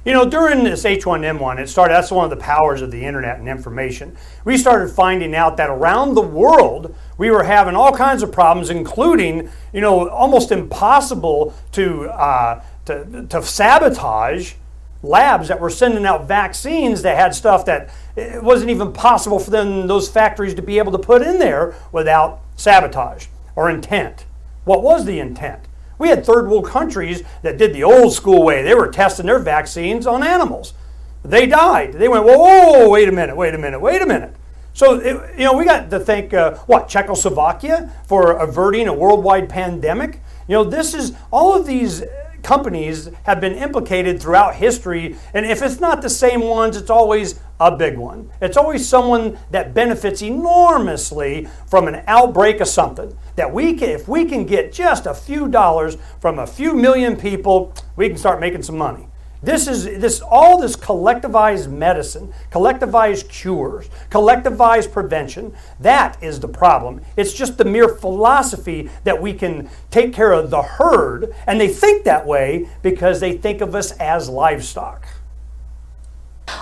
You know, during this H1N1, that's one of the powers of the internet and information. We started finding out that around the world, we were having all kinds of problems, including, you know, almost impossible to sabotage labs that were sending out vaccines that had stuff that it wasn't even possible for those factories to be able to put in there without sabotage or intent. What was the intent? We had third world countries that did the old school way. They were testing their vaccines on animals. They died. They went, whoa, wait a minute. So, we got to think, Czechoslovakia for averting a worldwide pandemic? You know, all of these companies have been implicated throughout history, and if it's not the same ones, it's always a big one. It's always someone that benefits enormously from an outbreak of something. That if we can get just a few dollars from a few million people, we can start making some money. All this collectivized medicine, collectivized cures, collectivized prevention, that is the problem. It's just the mere philosophy that we can take care of the herd, and they think that way because they think of us as livestock.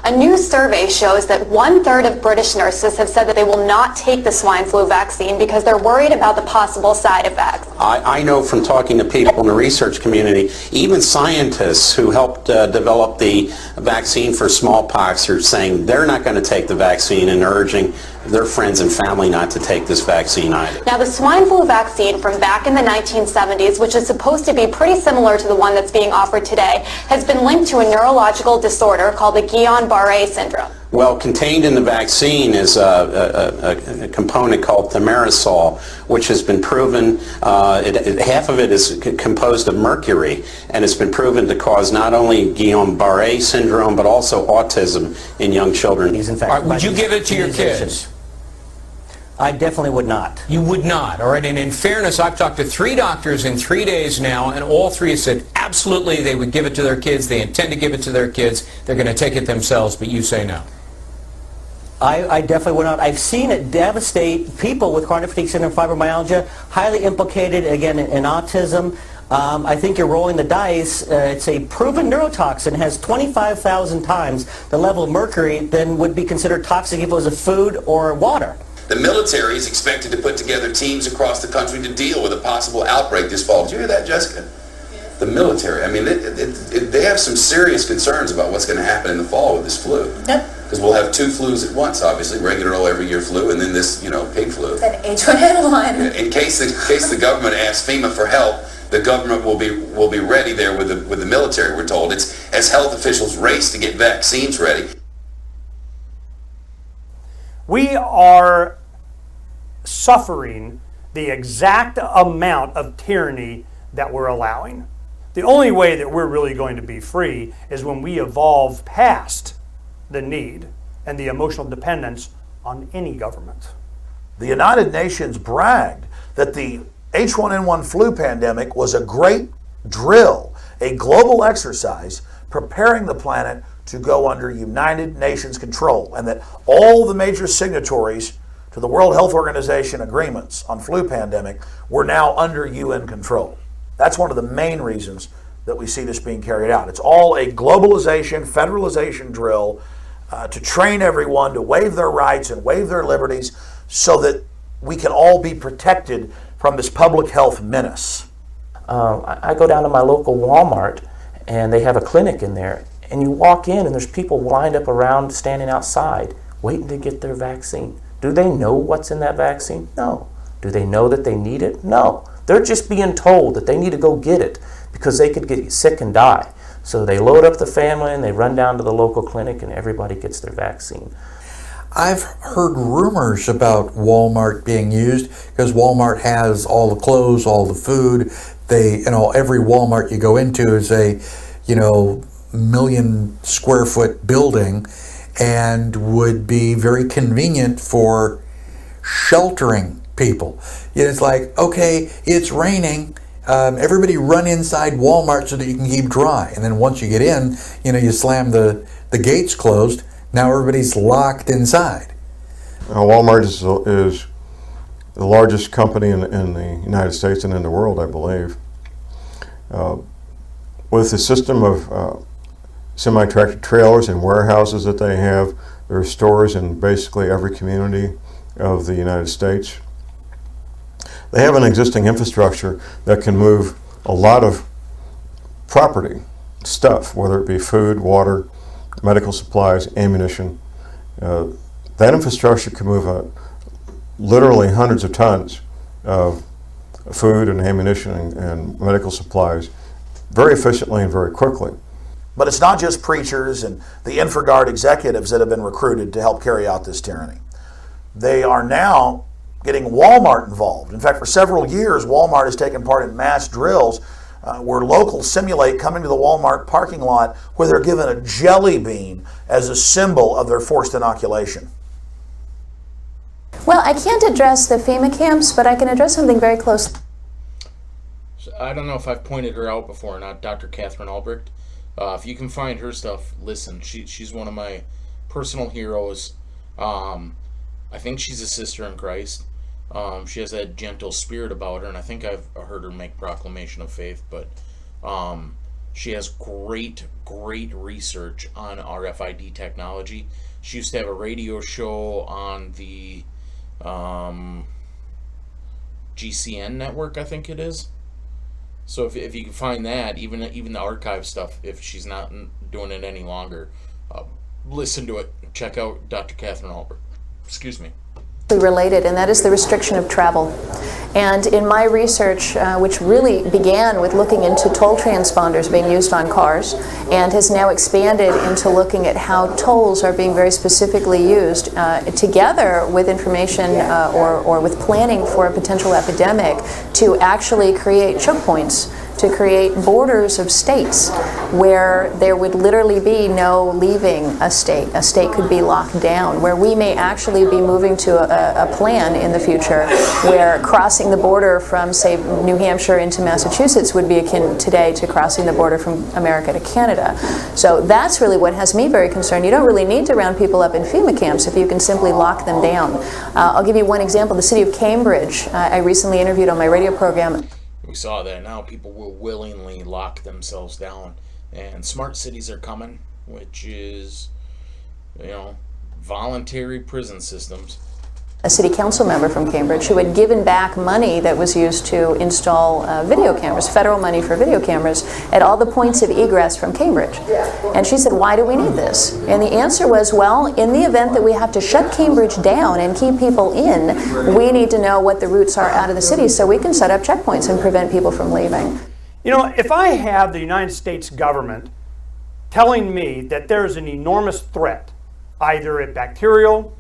A new survey shows that 1/3 of British nurses have said that they will not take the swine flu vaccine because they're worried about the possible side effects. I know from talking to people in the research community, even scientists who helped develop the vaccine for smallpox are saying they're not going to take the vaccine and urging their friends and family not to take this vaccine either. Now, the swine flu vaccine from back in the 1970s, which is supposed to be pretty similar to the one that's being offered today, has been linked to a neurological disorder called the Guillain-Barré syndrome. Well, contained in the vaccine is a component called thimerosal, which has been proven, half of it is composed of mercury, and it's been proven to cause not only Guillain-Barré syndrome, but also autism in young children. Would you give it to your kids? I definitely would not. You would not, all right? And in fairness, I've talked to 3 doctors in 3 days now, and all 3 have said absolutely they would give it to their kids. They intend to give it to their kids. They're going to take it themselves, but you say no. I definitely would not. I've seen it devastate people with chronic fatigue syndrome, fibromyalgia, highly implicated, again, in autism. I think you're rolling the dice. It's a proven neurotoxin, has 25,000 times the level of mercury than would be considered toxic if it was a food or water. The military is expected to put together teams across the country to deal with a possible outbreak this fall. Did you hear that, Jessica? The military. I mean, they have some serious concerns about what's going to happen in the fall with this flu. Because we'll have 2 flus at once, obviously, regular old every year flu, and then this, pig flu. That H1N1. In case the government asks FEMA for help, the government will be ready there with the military. We're told it's as health officials race to get vaccines ready. We are suffering the exact amount of tyranny that we're allowing. The only way that we're really going to be free is when we evolve past the need and the emotional dependence on any government. The United Nations bragged that the H1N1 flu pandemic was a great drill, a global exercise preparing the planet to go under United Nations control, and that all the major signatories to the World Health Organization agreements on flu pandemic were now under UN control. That's one of the main reasons that we see this being carried out. It's all a globalization, federalization drill to train everyone to waive their rights and waive their liberties so that we can all be protected from this public health menace. I go down to my local Walmart and they have a clinic in there, and you walk in and there's people lined up around, standing outside, waiting to get their vaccine. Do they know what's in that vaccine? No. Do they know that they need it? No. They're just being told that they need to go get it because they could get sick and die. So they load up the family and they run down to the local clinic and everybody gets their vaccine. I've heard rumors about Walmart being used because Walmart has all the clothes, all the food. Every Walmart you go into is a, million square foot building and would be very convenient for sheltering people. It's like, okay, it's raining. Everybody run inside Walmart so that you can keep dry. And then once you get in, you slam the gates closed. Now everybody's locked inside. Walmart is the largest company in the United States and in the world, I believe. With the system of semi-tractor trailers and warehouses that they have, there are stores in basically every community of the United States. They have an existing infrastructure that can move a lot of property, stuff, whether it be food, water, medical supplies, ammunition. That infrastructure can move literally hundreds of tons of food and ammunition and medical supplies very efficiently and very quickly. But it's not just preachers and the InfraGard executives that have been recruited to help carry out this tyranny. They are now getting Walmart involved. In fact, for several years, Walmart has taken part in mass drills where locals simulate coming to the Walmart parking lot where they're given a jelly bean as a symbol of their forced inoculation. Well, I can't address the FEMA camps, but I can address something very close. I don't know if I've pointed her out before or not, Dr. Catherine Albrecht. If you can find her stuff, listen. She's one of my personal heroes. I think she's a sister in Christ. She has that gentle spirit about her, and I think I've heard her make proclamation of faith. But she has great research on RFID technology. She used to have a radio show on the GCN network, I think it is. So if you can find that, even the archive stuff, if she's not doing it any longer, listen to it. Check out Dr. Catherine Albrecht. Excuse me. Related, and that is the restriction of travel. And in my research, which really began with looking into toll transponders being used on cars and has now expanded into looking at how tolls are being very specifically used together with information or with planning for a potential epidemic to actually create choke points, to create borders of states where there would literally be no leaving a state. A state could be locked down, where we may actually be moving to a plan in the future where crossing the border from, say, New Hampshire into Massachusetts would be akin today to crossing the border from America to Canada. So that's really what has me very concerned. You don't really need to round people up in FEMA camps if you can simply lock them down. I'll give you one example. The city of Cambridge, I recently interviewed on my radio program. We saw that now people will willingly lock themselves down, and smart cities are coming, which is, voluntary prison systems. A city council member from Cambridge who had given back money that was used to install video cameras, federal money for video cameras, at all the points of egress from Cambridge. And she said, why do we need this? And the answer was, well, in the event that we have to shut Cambridge down and keep people in, we need to know what the routes are out of the city so we can set up checkpoints and prevent people from leaving. If I have the United States government telling me that there's an enormous threat, either a bacterial,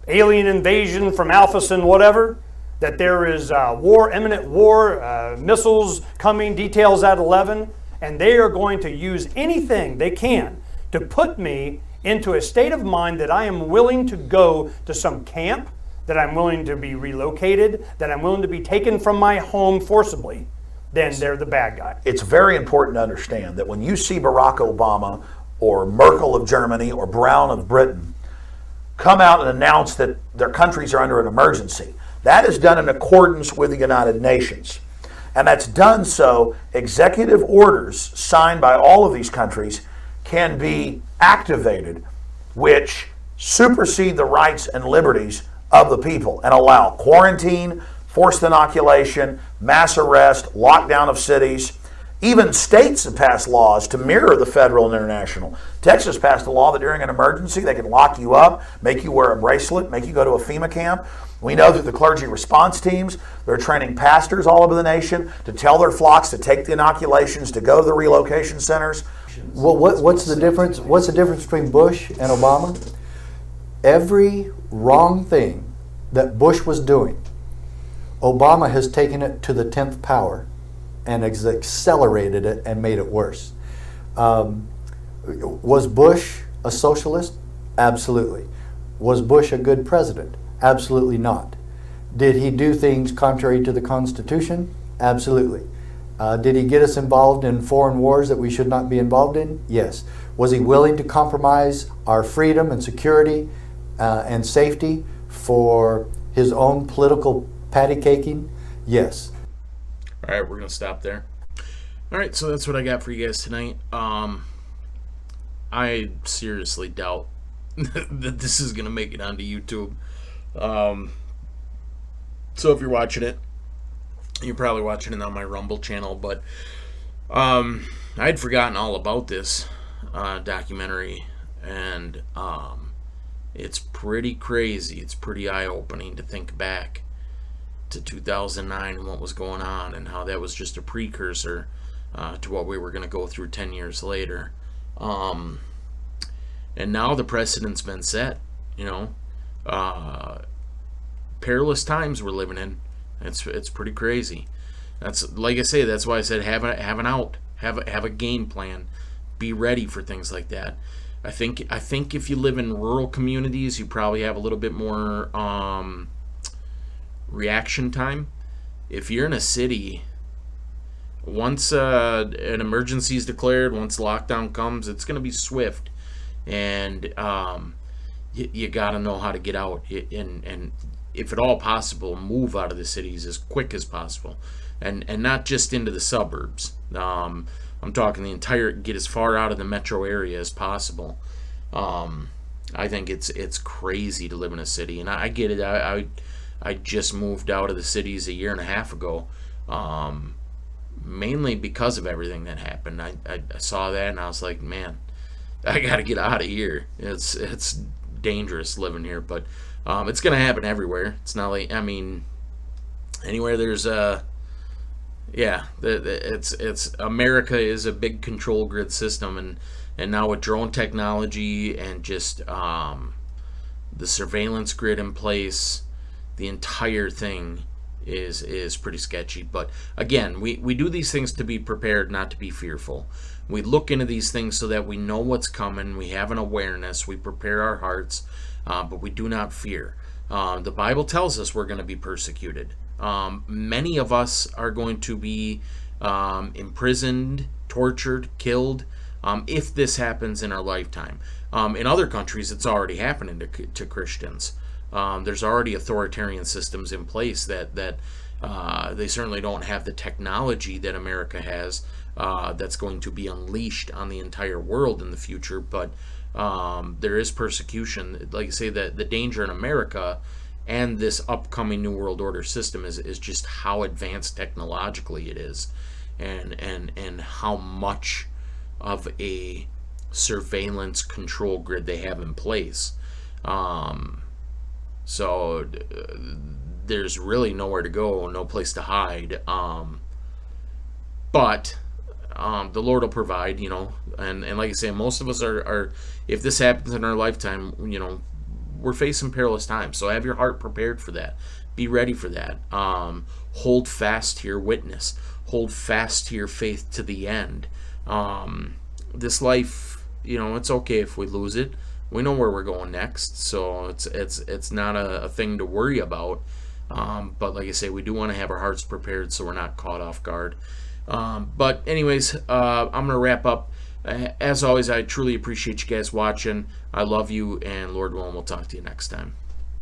alien invasion from Alpha whatever, that there is war, imminent war, missiles coming, details at 11, and they are going to use anything they can to put me into a state of mind that I am willing to go to some camp, that I'm willing to be relocated, that I'm willing to be taken from my home forcibly, then they're the bad guy. It's very important to understand that when you see Barack Obama or Merkel of Germany or Brown of Britain come out and announce that their countries are under an emergency, that is done in accordance with the United Nations. And that's done so executive orders signed by all of these countries can be activated, which supersede the rights and liberties of the people and allow quarantine, forced inoculation, mass arrest, lockdown of cities. Even states have passed laws to mirror the federal and international. Texas passed a law that during an emergency they can lock you up, make you wear a bracelet, make you go to a FEMA camp. We know that the clergy response teams, they're training pastors all over the nation to tell their flocks to take the inoculations, to go to the relocation centers. Well, what's the difference? What's the difference between Bush and Obama? every wrong thing that Bush was doing, Obama has taken it to the 10th power and has accelerated it and made it worse. Was Bush a socialist? Absolutely. Was Bush a good president? Absolutely not. Did he do things contrary to the Constitution? Absolutely. Did he get us involved in foreign wars that we should not be involved in? Yes. Was he willing to compromise our freedom and security and safety for his own political patty caking? Yes. All right, we're going to stop there. All right, so that's what I got for you guys tonight. I seriously doubt that this is going to make it onto YouTube. So if you're watching it, you're probably watching it on my Rumble channel, but I'd forgotten all about this documentary, and it's pretty crazy. It's pretty eye-opening to think back to 2009 and what was going on, and how that was just a precursor to what we were going to go through 10 years later. And now the precedent's been set, you know. Perilous times we're living in. It's pretty crazy. That's, like I say, that's why I said have an out, have a game plan, be ready for things like that. I think if you live in rural communities, you probably have a little bit more reaction time. If you're in a city, once an emergency is declared, once lockdown comes, it's going to be swift, and you got to know how to get out, and if at all possible, move out of the cities as quick as possible, and not just into the suburbs. I'm talking the entire, get as far out of the metro area as possible. I think it's crazy to live in a city, and I get it. I just moved out of the cities a year and a half ago, mainly because of everything that happened. I saw that and I was like, man, I got to get out of here. It's dangerous living here, but it's gonna happen everywhere. It's not like, I mean, anywhere there's it's America is a big control grid system, and now with drone technology and just the surveillance grid in place, the entire thing is pretty sketchy. But again, we do these things to be prepared, not to be fearful. We look into these things so that we know what's coming, we have an awareness, we prepare our hearts, but we do not fear. The Bible tells us we're going to be persecuted. Many of us are going to be imprisoned, tortured, killed, if this happens in our lifetime. In other countries, it's already happening to Christians. There's already authoritarian systems in place that they certainly don't have the technology that America has, that's going to be unleashed on the entire world in the future, but there is persecution. Like I say, the danger in America and this upcoming New World Order system is just how advanced technologically it is, and how much of a surveillance control grid they have in place. So there's really nowhere to go, no place to hide. But the Lord will provide, you know, and like I say, most of us are, if this happens in our lifetime, you know, we're facing perilous times. So have your heart prepared for that. Be ready for that. Hold fast to your witness. Hold fast to your faith to the end. This life, you know, it's okay if we lose it. We know where we're going next, so it's not a thing to worry about. But like I say, we do want to have our hearts prepared so we're not caught off guard. But anyways, I'm going to wrap up. As always, I truly appreciate you guys watching. I love you, and Lord willing, we'll talk to you next time.